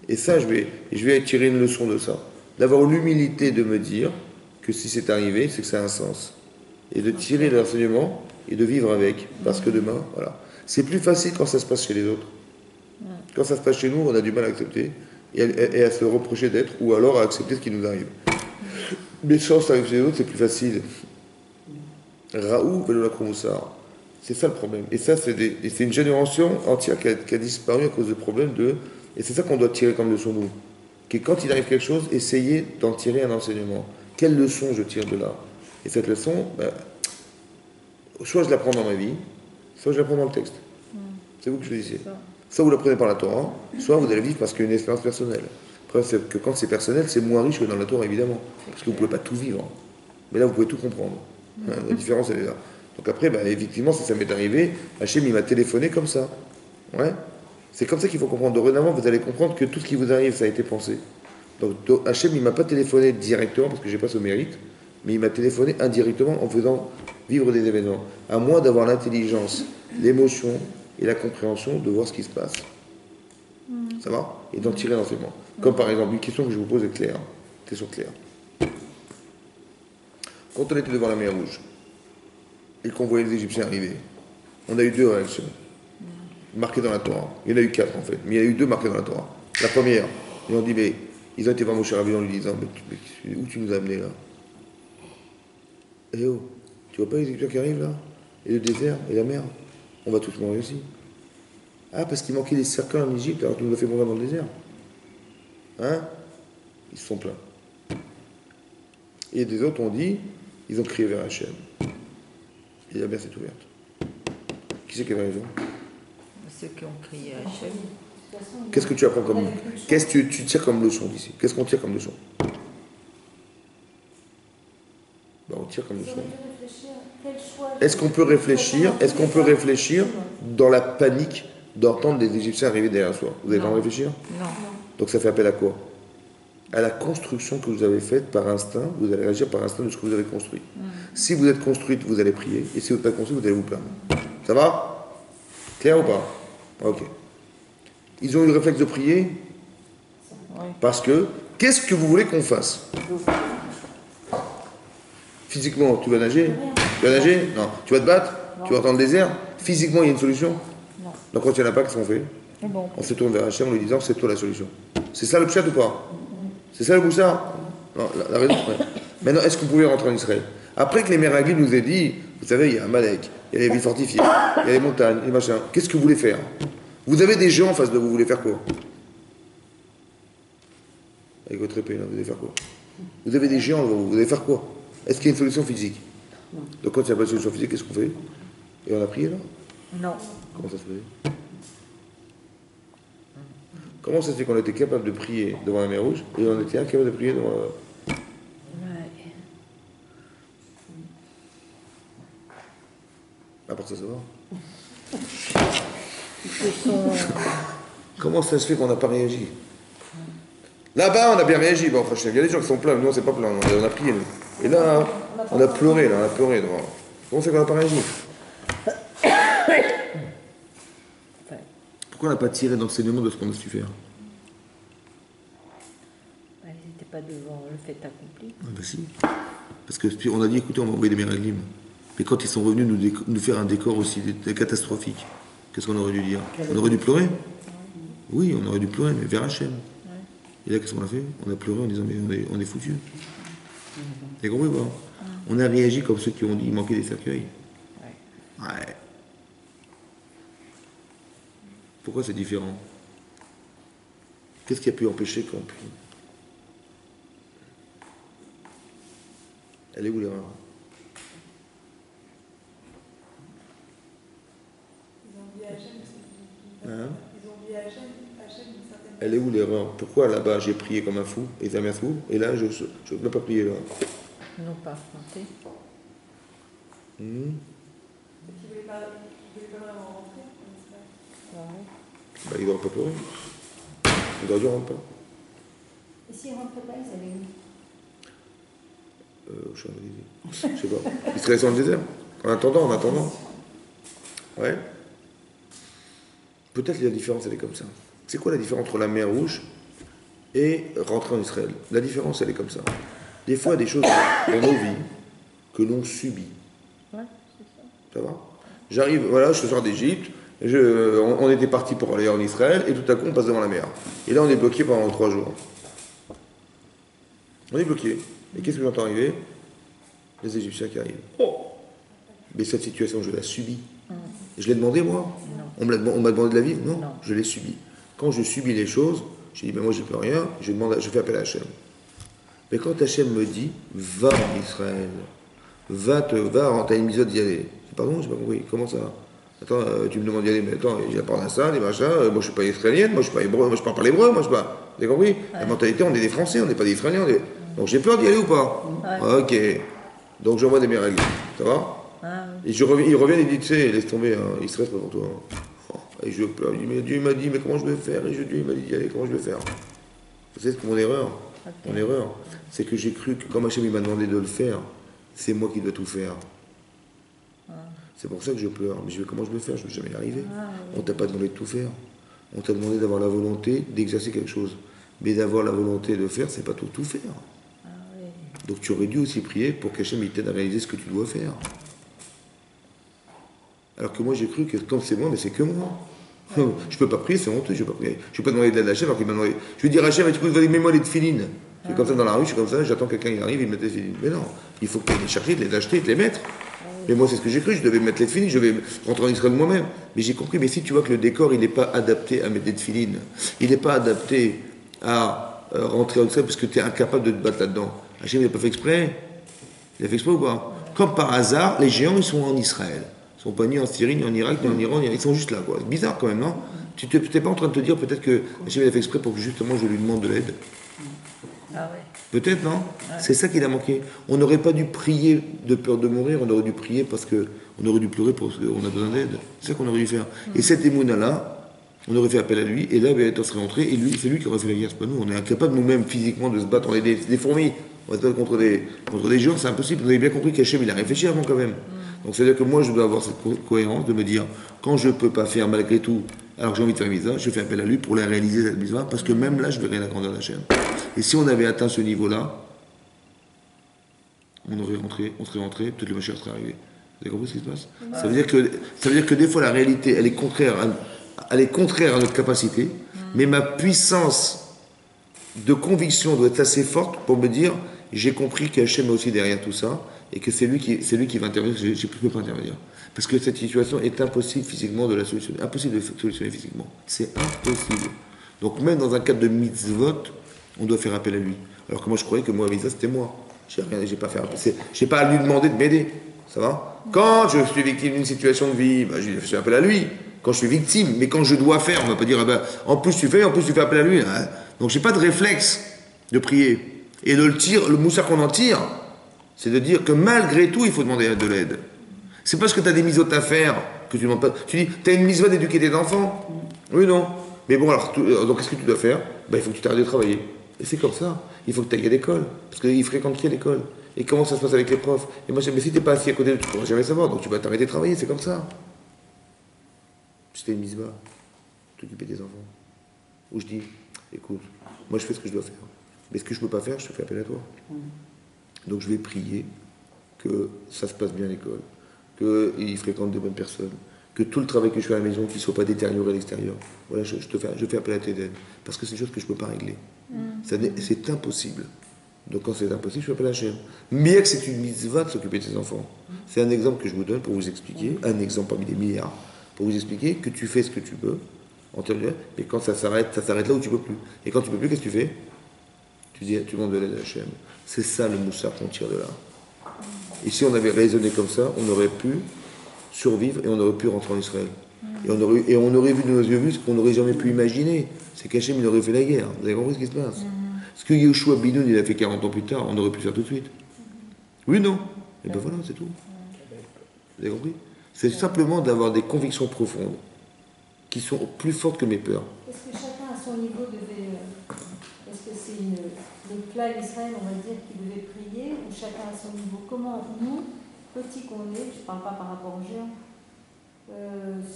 Et ça, je vais tirer une leçon de ça. D'avoir l'humilité de me dire que si c'est arrivé, c'est que ça a un sens. Et de tirer l'enseignement et de vivre avec. Parce que demain, voilà. C'est plus facile quand ça se passe chez les autres. Quand ça se passe chez nous, on a du mal à accepter et à se reprocher d'être ou alors à accepter ce qui nous arrive. Mais quand ça arrive chez les autres, c'est plus facile. Raoult Velola Kromoussar. C'est ça le problème. Et ça, c'est une génération entière qui a disparu à cause de problèmes de... Et c'est ça qu'on doit tirer comme leçon, nous. Que quand il arrive quelque chose, essayez d'en tirer un enseignement. Quelle leçon je tire de là? Et cette leçon, soit je la prends dans ma vie, soit je la prends dans le texte. C'est vous que je le disais. Soit vous la prenez par la Torah, soit vous allez vivre parce qu'il y a une expérience personnelle. Après, c'est que quand c'est personnel, c'est moins riche que dans la Torah, évidemment. Parce que vous ne pouvez pas tout vivre. Mais là, vous pouvez tout comprendre. La différence, elle est là. Donc après, effectivement, si ça m'est arrivé, Hachem, il m'a téléphoné comme ça. Ouais. C'est comme ça qu'il faut comprendre. Dorénavant, vous allez comprendre que tout ce qui vous arrive, ça a été pensé. Donc Hachem, il ne m'a pas téléphoné directement parce que je n'ai pas ce mérite. Mais il m'a téléphoné indirectement en faisant vivre des événements. À moi d'avoir l'intelligence, l'émotion et la compréhension de voir ce qui se passe. Ça va? Et d'en tirer l'enseignement. Comme par exemple, une question que je vous pose est claire. Question claire. Quand on était devant la mer Rouge et qu'on voyait les Égyptiens arriver, on a eu 2 réactions marquées dans la Torah. Il y en a eu 4 en fait, mais il y en a eu 2 marquées dans la Torah. La première, ils ont dit, mais ils ont été voir Moshe Rabbeinu en lui disant, mais où tu nous as amenés là? Eh oh, tu vois pas les Égyptiens qui arrivent là? Et le désert et la mer? On va tous mourir aussi. Ah, parce qu'il manquait des cercueils en Égypte alors tu nous as fait mourir dans le désert. Hein? Ils se sont plaints. Et des autres ont dit, ils ont crié vers Hachem. Et la mer s'est ouverte. Qui c'est qui avait raison? Ceux qui ont crié à Hachem. Qu'est-ce que tu apprends comme... Qu'est-ce que tu tires comme leçon d'ici? Qu'est-ce qu'on tire comme leçon? Ben, on tire comme leçon. Est-ce qu'on peut réfléchir? Est-ce qu'on peut réfléchir dans la panique d'entendre des Égyptiens arriver derrière soi? Vous avez le temps de réfléchir? Non. Donc ça fait appel à quoi? À la construction que vous avez faite par instinct. Vous allez réagir par instinct de ce que vous avez construit. Si vous êtes construite, vous allez prier. Et si vous n'êtes pas construite, vous allez vous plaindre. Ça va? Clair ou pas? Ok. Ils ont eu le réflexe de prier parce que, qu'est-ce que vous voulez qu'on fasse? Physiquement, tu vas nager? Tu vas nager? Non. Tu vas te battre? Tu vas dans le désert? Physiquement, il y a une solution? Non. Donc quand il n'y en a pas, qu'est-ce qu'on fait? Bon. On se tourne vers Hachem en lui disant, c'est toi la solution. C'est ça le pshat ou pas? C'est ça le boussard? Non, la raison. Ouais. Maintenant, est-ce que vous pouvez rentrer en Israël? Après que les Meraglim nous aient dit, vous savez, il y a un Malek, il y a les villes fortifiées, il y a les montagnes, les machins, qu'est-ce que vous voulez faire? Vous avez des gens en face de vous, vous voulez faire quoi? Avec votre épée, là, vous allez faire quoi? Vous avez des géants, vous allez faire quoi? Est-ce qu'il y a une solution physique? Donc quand il n'y a pas de solution physique, qu'est-ce qu'on fait? Et on a prié là? Non. Comment ça se fait? Comment ça se fait qu'on était capable de prier devant la mer Rouge et on était incapable de prier devant la... À part ça, ça va? Comment ça se fait qu'on n'a pas réagi? Là-bas, on a bien réagi. Bon, il y a des gens qui sont pleins, nous, on s'est pas plein. On a prié, nous. Et là, on a pleuré, là, on a pleuré. Devant. Comment ça fait qu'on n'a pas réagi? Pourquoi on n'a pas tiré d'enseignement de ce qu'on a su faire? Ils n'étaient pas devant le fait accompli. Ah bah si. Parce qu'on a dit, écoutez, on va envoyer des Meraglim. Mais quand ils sont revenus nous faire un décor aussi catastrophique, qu'est-ce qu'on aurait dû dire? On aurait dû pleurer? Oui, on aurait dû pleurer, mais vers Hachem. Et là, qu'est-ce qu'on a fait? On a pleuré en disant, mais on est foutus. Vous avez compris ou pas? On a réagi comme ceux qui ont dit, il manquait des cercueils. Ouais. Pourquoi c'est différent? Qu'est-ce qui a pu empêcher qu'on prie? Elle est où l'erreur? Hein? Elle est où l'erreur? Pourquoi là-bas j'ai prié comme un fou et ça m'a fou et là je ne peux pas prier là? Ils n'ont pas affronté. Ils ne voulaient pas vraiment rentrer en Israël. Bah, ils n'auraient pas pleuré. Ils auraient dû rentrer pas. Et s'ils ne rentraient pas, ils allaient où? Je sais pas. Ils seraient dans le désert. En attendant. Ouais. Peut-être la différence, elle est comme ça. C'est quoi la différence entre la mer Rouge et rentrer en Israël? La différence, elle est comme ça. Des fois, il y a des choses dans nos vies que l'on subit. Ouais, c'est ça. Ça va? J'arrive, voilà, je sors d'Égypte, on était parti pour aller en Israël, et tout à coup, on passe devant la mer. Et là, on est bloqué pendant 3 jours. On est bloqué. Et qu'est-ce que j'entends arriver? Les Égyptiens qui arrivent. Oh! Mais cette situation, je l'ai subie. Je l'ai demandé, moi? On m'a demandé de la vivre? Non, je l'ai subie. Quand je subis les choses, je dis, ben moi, j'y peux rien, je fais appel à Hachem. Mais quand Hachem me dit, va en Israël, t'as une mise d'y aller. Pardon, j'ai pas compris. Comment ça? Attends, tu me demandes d'y aller, mais attends, j'ai la part d'un ça, des machins, moi je suis pas israélienne, moi je suis pas hébreu, moi je parle pas l'hébreu, moi je sais pas. Vous avez compris? La mentalité, on est des Français, on n'est pas des Israéliens. Donc j'ai peur d'y aller ou pas? Ok. Donc j'envoie des miracles. Ça va? Et ils reviennent et disent, tu sais, laisse tomber, hein, il stresse pas pour toi. Et je pleure, mais Dieu m'a dit, mais comment je vais faire? Et Dieu m'a dit d'y aller, comment je vais faire? Vous savez, c'est mon erreur. Mon erreur, c'est que j'ai cru que comme Hachem il m'a demandé de le faire, c'est moi qui dois tout faire. C'est pour ça que je pleure. Mais comment je vais faire? Je ne vais jamais y arriver. On ne t'a pas demandé de tout faire. On t'a demandé d'avoir la volonté d'exercer quelque chose. Mais d'avoir la volonté de faire, c'est pas tout faire. Donc tu aurais dû aussi prier pour qu'Hachem il t'aide à réaliser ce que tu dois faire. Alors que moi j'ai cru que comme c'est moi, mais c'est que moi. Je ne peux pas prier, c'est honteux. Je ne peux pas demander de l'aide à Hachem alors qu'il m'a demandé. Je vais dire à Hachem, écoute, mets-moi les tefilines. Je suis comme ça dans la rue, je suis comme ça, j'attends que quelqu'un il arrive, il me met les tefilines. Mais non, il faut que tu ailles les chercher, de les acheter, de les mettre. Mais moi, c'est ce que j'ai cru, je devais mettre les tefilines, je devais rentrer en Israël moi-même. Mais j'ai compris, mais si tu vois que le décor, il n'est pas adapté à mettre des tefilines, il n'est pas adapté à rentrer en Israël parce que tu es incapable de te battre là-dedans. Hachem, il n'a pas fait exprès. Il a fait exprès ou pas? Comme par hasard, les géants, ils sont en Israël. Ils ne sont pas ni en Syrie, ni en Irak, ni en Iran, ils sont juste là, quoi. C'est bizarre quand même, non? Tu n'es pas en train de te dire peut-être que Hachem, il a fait exprès pour que justement je lui demande de l'aide. Peut-être, non? C'est ça qu'il a manqué. On n'aurait pas dû prier de peur de mourir, on aurait dû prier parce qu'on aurait dû pleurer parce qu'on a besoin d'aide. C'est ça qu'on aurait dû faire. Et cette émouna-là, on aurait fait appel à lui, et là, on serait rentré, et lui, c'est lui qui aurait fait la guerre, c'est pas nous. On est incapable nous-mêmes physiquement de se battre. On est des fourmis. On va se battre contre des gens, c'est impossible. Vous avez bien compris qu'Hachem, il a réfléchi avant quand même. Donc c'est-à-dire que moi, je dois avoir cette cohérence de me dire, quand je ne peux pas faire malgré tout, alors que j'ai envie de faire une mitzvah, je fais appel à lui pour la réaliser cette mitzvah, parce que même là, je verrai la grandeur d'Hachem. Et si on avait atteint ce niveau-là, on serait rentré, peut-être le Mashiach serait arrivé. Vous avez compris ce qui se passe? Ça veut dire que des fois, la réalité, elle est contraire à notre capacité, mais ma puissance de conviction doit être assez forte pour me dire, j'ai compris qu'Hachem est aussi derrière tout ça, et que c'est lui qui va intervenir, je ne peux pas intervenir. Parce que cette situation est impossible physiquement de la solutionner. Impossible de solutionner physiquement. C'est impossible. Donc même dans un cadre de mitzvot, on doit faire appel à lui. Alors que moi je croyais que moi, mitzvah, c'était moi. J'ai pas à lui demander de m'aider. Ça va? Quand je suis victime d'une situation de vie, je fais appel à lui. Quand je suis victime, mais quand je dois faire, on ne va pas dire, en plus tu fais appel à lui. Hein. Donc j'ai pas de réflexe de prier. Et de le moussard qu'on en tire, c'est de dire que malgré tout, il faut demander de l'aide. C'est parce que tu as des mitzvot à faire que tu ne demandes pas. Tu dis, tu as une mitzvah d'éduquer tes enfants? Oui, non. Mais bon, alors, donc qu'est-ce que tu dois faire? Il faut que tu t'arrêtes de travailler. Et c'est comme ça. Il faut que tu ailles à l'école. Parce qu'ils fréquentent qui à l'école? Et comment ça se passe avec les profs? Et moi, mais si tu n'es pas assis à côté, tu ne pourras jamais savoir. Donc tu vas t'arrêter de travailler, c'est comme ça. C'était une mitzvah. T'occuper des enfants. Où je dis, écoute, moi je fais ce que je dois faire. Mais ce que je ne peux pas faire, je te fais appel à toi. Donc je vais prier que ça se passe bien à l'école, qu'ils fréquentent de bonnes personnes, que tout le travail que je fais à la maison, qu'il ne soit pas détérioré à l'extérieur. Voilà, je fais appel à tes aides. Parce que c'est une chose que je ne peux pas régler. C'est impossible. Donc quand c'est impossible, je fais appel à Hachem. Mais que c'est une mitzvah de s'occuper de ses enfants. C'est un exemple que je vous donne pour vous expliquer, un exemple parmi des milliards, pour vous expliquer que tu fais ce que tu peux, en théorie, mais quand ça s'arrête là où tu ne peux plus. Et quand tu ne peux plus, qu'est-ce que tu fais? Tu demandes de l'aide à Hachem. C'est ça le moussard qu'on tire de là. Et si on avait raisonné comme ça, on aurait pu survivre et on aurait pu rentrer en Israël. Et on aurait vu de nos yeux ce qu'on n'aurait jamais pu imaginer. C'est qu'Hachem, il aurait fait la guerre. Vous avez compris ce qui se passe? Ce que Yoshua Binoun, il a fait 40 ans plus tard, on aurait pu faire tout de suite. Oui, non? Et ben voilà, c'est tout. Vous avez compris? C'est simplement d'avoir des convictions profondes qui sont plus fortes que mes peurs. Est-ce que chacun à son niveau devait... Est-ce que c'est le plat d'Israël, on va dire, qui devait prier, ou chacun à son niveau? Comment nous, petits qu'on est, je ne parle pas par rapport aux géants,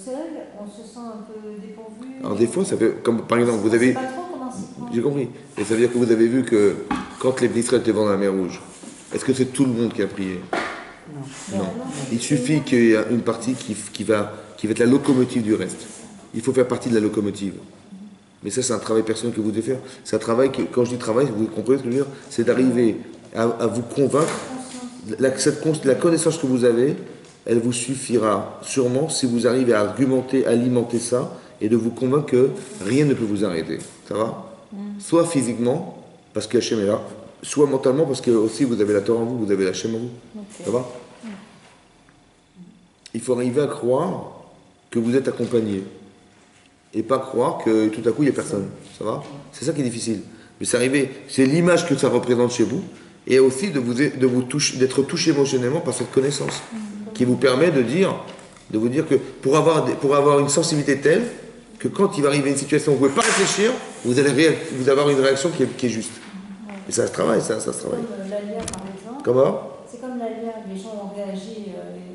seuls, on se sent un peu dépourvu? Alors des fois, ça fait... Comme par exemple, vous avez... Pas trop comment s'y prendre. J'ai compris. Et ça veut dire que vous avez vu que quand les Israël étaient dans la mer Rouge, est-ce que c'est tout le monde qui a prié? Non. Il suffit qu'il y ait une partie qui va être la locomotive du reste. Il faut faire partie de la locomotive. Mais ça, c'est un travail personnel que vous devez faire. C'est un travail que, quand je dis travail, vous comprenez ce que je veux dire? C'est d'arriver à vous convaincre. La connaissance que vous avez, elle vous suffira sûrement si vous arrivez à argumenter, alimenter ça, et de vous convaincre que rien ne peut vous arrêter. Ça va? Soit physiquement, parce que Hachem est là, soit mentalement, parce que aussi vous avez la Torah en vous, vous avez Hachem en vous. Okay. Ça va? Il faut arriver à croire que vous êtes accompagné. Et pas croire que tout à coup il n'y a personne. Ça va? C'est ça qui est difficile. Mais c'est arrivé, c'est l'image que ça représente chez vous, et aussi d'être touché émotionnellement par cette connaissance, qui vous permet de vous dire que pour avoir une sensibilité telle, que quand il va arriver une situation où vous ne pouvez pas réfléchir, vous allez avoir une réaction qui est juste. Et ça se travaille, ça se C'est travaille. comme l'ALIA, par exemple. Comment? C'est comme l'ALIA, les gens ont réagi,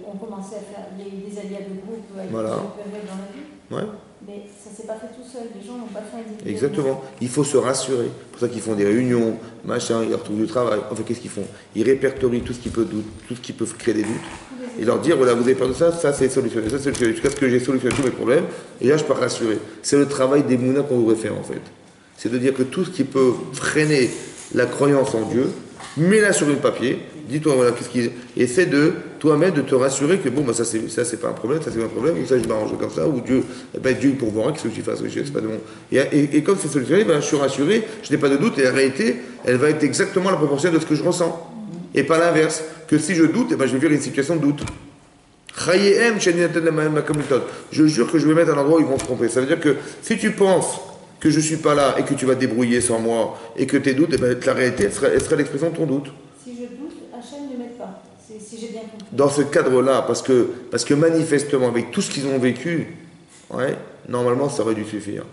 ont commencé à faire des ALIA de groupe avec Voilà. plusieurs périodes dans la vie. Ouais. Mais ça ne s'est pas fait tout seul, les gens n'ont pas fait individuellement. Exactement. Il faut se rassurer. C'est pour ça qu'ils font des réunions, machin, ils retrouvent du travail. Enfin, qu'est-ce qu'ils font? Ils répertorient tout ce qui peut créer des doutes. Et leur dire, voilà, vous avez peur de ça, ça c'est solutionné, ça c'est solutionné. Jusqu'à ce que j'ai solutionné tous mes problèmes. Et là, je pars rassurer. C'est le travail des moulins qu'on devrait faire, en fait. C'est de dire que tout ce qui peut freiner la croyance en Dieu, mets-la sur le papier. Dis-toi, voilà, qu'est-ce qui. Essaie de, toi-même, de te rassurer que bon, bah, ça c'est pas un problème, ça c'est pas un problème, ou ça je m'arrange comme ça, ou Dieu, Dieu pourvoira, qu'est-ce que je fasse, c'est pas de mon. Et comme c'est solutionné, ben, je suis rassuré, je n'ai pas de doute, et la réalité, elle va être exactement la proportion de ce que je ressens. Et pas l'inverse. Que si je doute, eh ben, je vais vivre une situation de doute. Je jure que je vais mettre à un endroit où ils vont se tromper. Ça veut dire que si tu penses que je ne suis pas là et que tu vas te débrouiller sans moi et que tes doutes, eh ben, la réalité, elle sera l'expression de ton doute. Si je doute, Hachem ne m'aide pas, si j'ai bien compris. Dans ce cadre-là, parce que manifestement, avec tout ce qu'ils ont vécu, ouais, normalement, ça aurait dû suffire.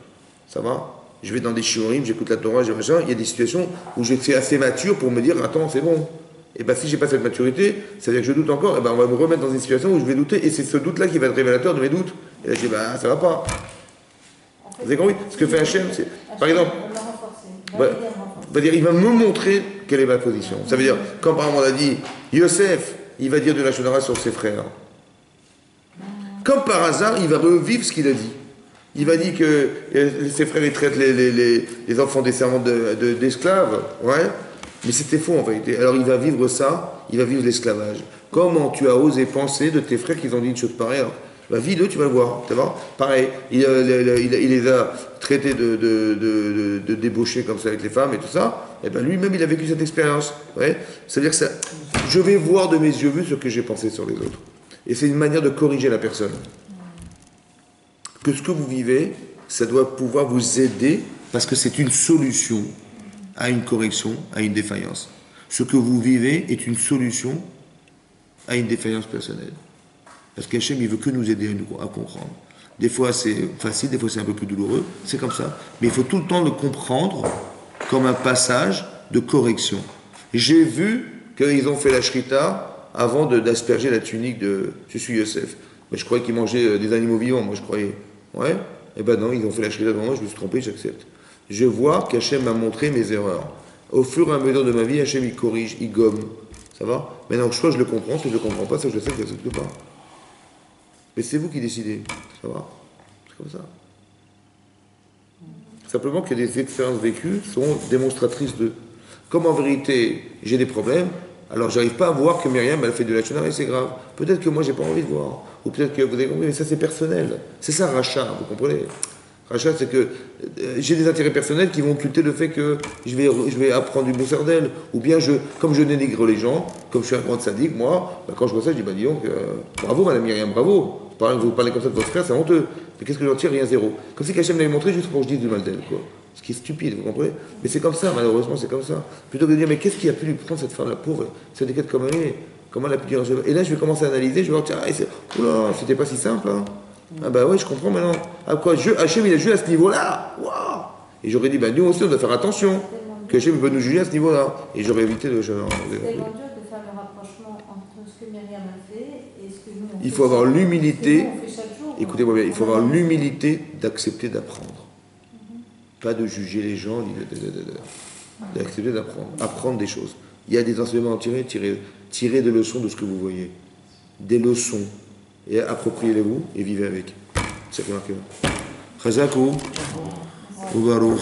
Ça va? Je vais dans des shiurim, j'écoute la Torah, machin, il y a des situations où je suis assez mature pour me dire, attends, c'est bon. Et bien si je n'ai pas cette maturité, ça veut dire que je doute encore, et ben on va me remettre dans une situation où je vais douter, et c'est ce doute-là qui va être révélateur de mes doutes. Et là je dis, bah ça va pas. En fait, Vous avez compris? Ce que fait Hachem, c'est. Par exemple, va dire, il va me montrer quelle est ma position. Ça veut dire, quand par exemple on a dit, Yosef, il va dire de la Shonara sur ses frères. Comme par hasard, il va revivre ce qu'il a dit. Il va dire que ses frères, ils traitent les enfants des servants d'esclaves. Ouais. Mais c'était faux en vérité. Alors il va vivre ça, il va vivre l'esclavage. Comment tu as osé penser de tes frères qu'ils ont dit une chose pareille? Alors, bah, vis-le, tu vas le voir. Tu vois? Pareil, il les a traités de débauchés comme ça avec les femmes et tout ça. Et ben lui-même, il a vécu cette expérience. Ouais. C'est-à-dire que ça, je vais voir de mes yeux vus ce que j'ai pensé sur les autres. Et c'est une manière de corriger la personne. Que ce que vous vivez, ça doit pouvoir vous aider parce que c'est une solution à une correction, à une défaillance. Ce que vous vivez est une solution à une défaillance personnelle. Parce qu'Hachem, il veut que nous aider à comprendre. Des fois, c'est facile, des fois, c'est un peu plus douloureux. C'est comme ça. Mais il faut tout le temps le comprendre comme un passage de correction. J'ai vu qu'ils ont fait la shrita avant d'asperger la tunique de « Je suis Yosef ». Mais je croyais qu'ils mangeaient des animaux vivants. Moi, je croyais. Ouais. Eh ben non, ils ont fait la shrita devant moi, je me suis trompé, j'accepte. Je vois qu'Hachem m'a montré mes erreurs. Au fur et à mesure de ma vie, Hachem, il corrige, il gomme. Ça va? Maintenant, soit je le comprends, soit je ne le comprends pas, soit je sais que je ne l'accepte pas. Mais c'est vous qui décidez. Ça va? C'est comme ça. Simplement que des expériences vécues sont démonstratrices de... Comme en vérité, j'ai des problèmes, alors j'arrive pas à voir que Myriam, elle fait de la chonara et c'est grave. Peut-être que moi, j'ai pas envie de voir. Ou peut-être que vous avez compris, mais ça, c'est personnel. C'est ça, rachat, vous comprenez? Rachat, c'est que j'ai des intérêts personnels qui vont occulter le fait que je vais apprendre du moussard d'elle. Ou bien, comme je dénigre les gens, comme je suis un grand sadique, moi, bah, quand je vois ça, je dis, bah dis donc, bravo madame Myriam, bravo. Vous parlez comme ça de votre frère, c'est honteux. Mais qu'est-ce que j'en tire? Rien, zéro. Comme si Hachem l'avait montré juste pour que je dise du mal d'elle, quoi. Ce qui est stupide, vous comprenez? Mais c'est comme ça, malheureusement, c'est comme ça. Plutôt que de dire, mais qu'est-ce qui a pu lui prendre cette femme, la pauvre, cette déquête comme elle est? Comment elle a pu dire? Et là, je vais commencer à analyser, je vais voir, tiens, oula, c'était pas si simple, hein. Ah bah ouais, je comprends maintenant. Ah quoi, Hachem, il a joué à ce niveau-là. Waouh. Et j'aurais dit, bah nous aussi, on doit faire attention. Que Hachem peut nous juger à ce niveau-là. Et j'aurais évité de... C'est tellement dur de faire le rapprochement entre ce que Myriam a fait et ce que nous on fait. Il faut avoir l'humilité, jour, écoutez-moi bien, il faut avoir l'humilité d'accepter d'apprendre. Pas de juger les gens, d'accepter d'apprendre. Apprendre des choses. Il y a des enseignements à tirer des leçons de ce que vous voyez. Des leçons. Et appropriez-les-vous et vivez avec. C'est ce qui est marqué là. Chazak ou Baruch.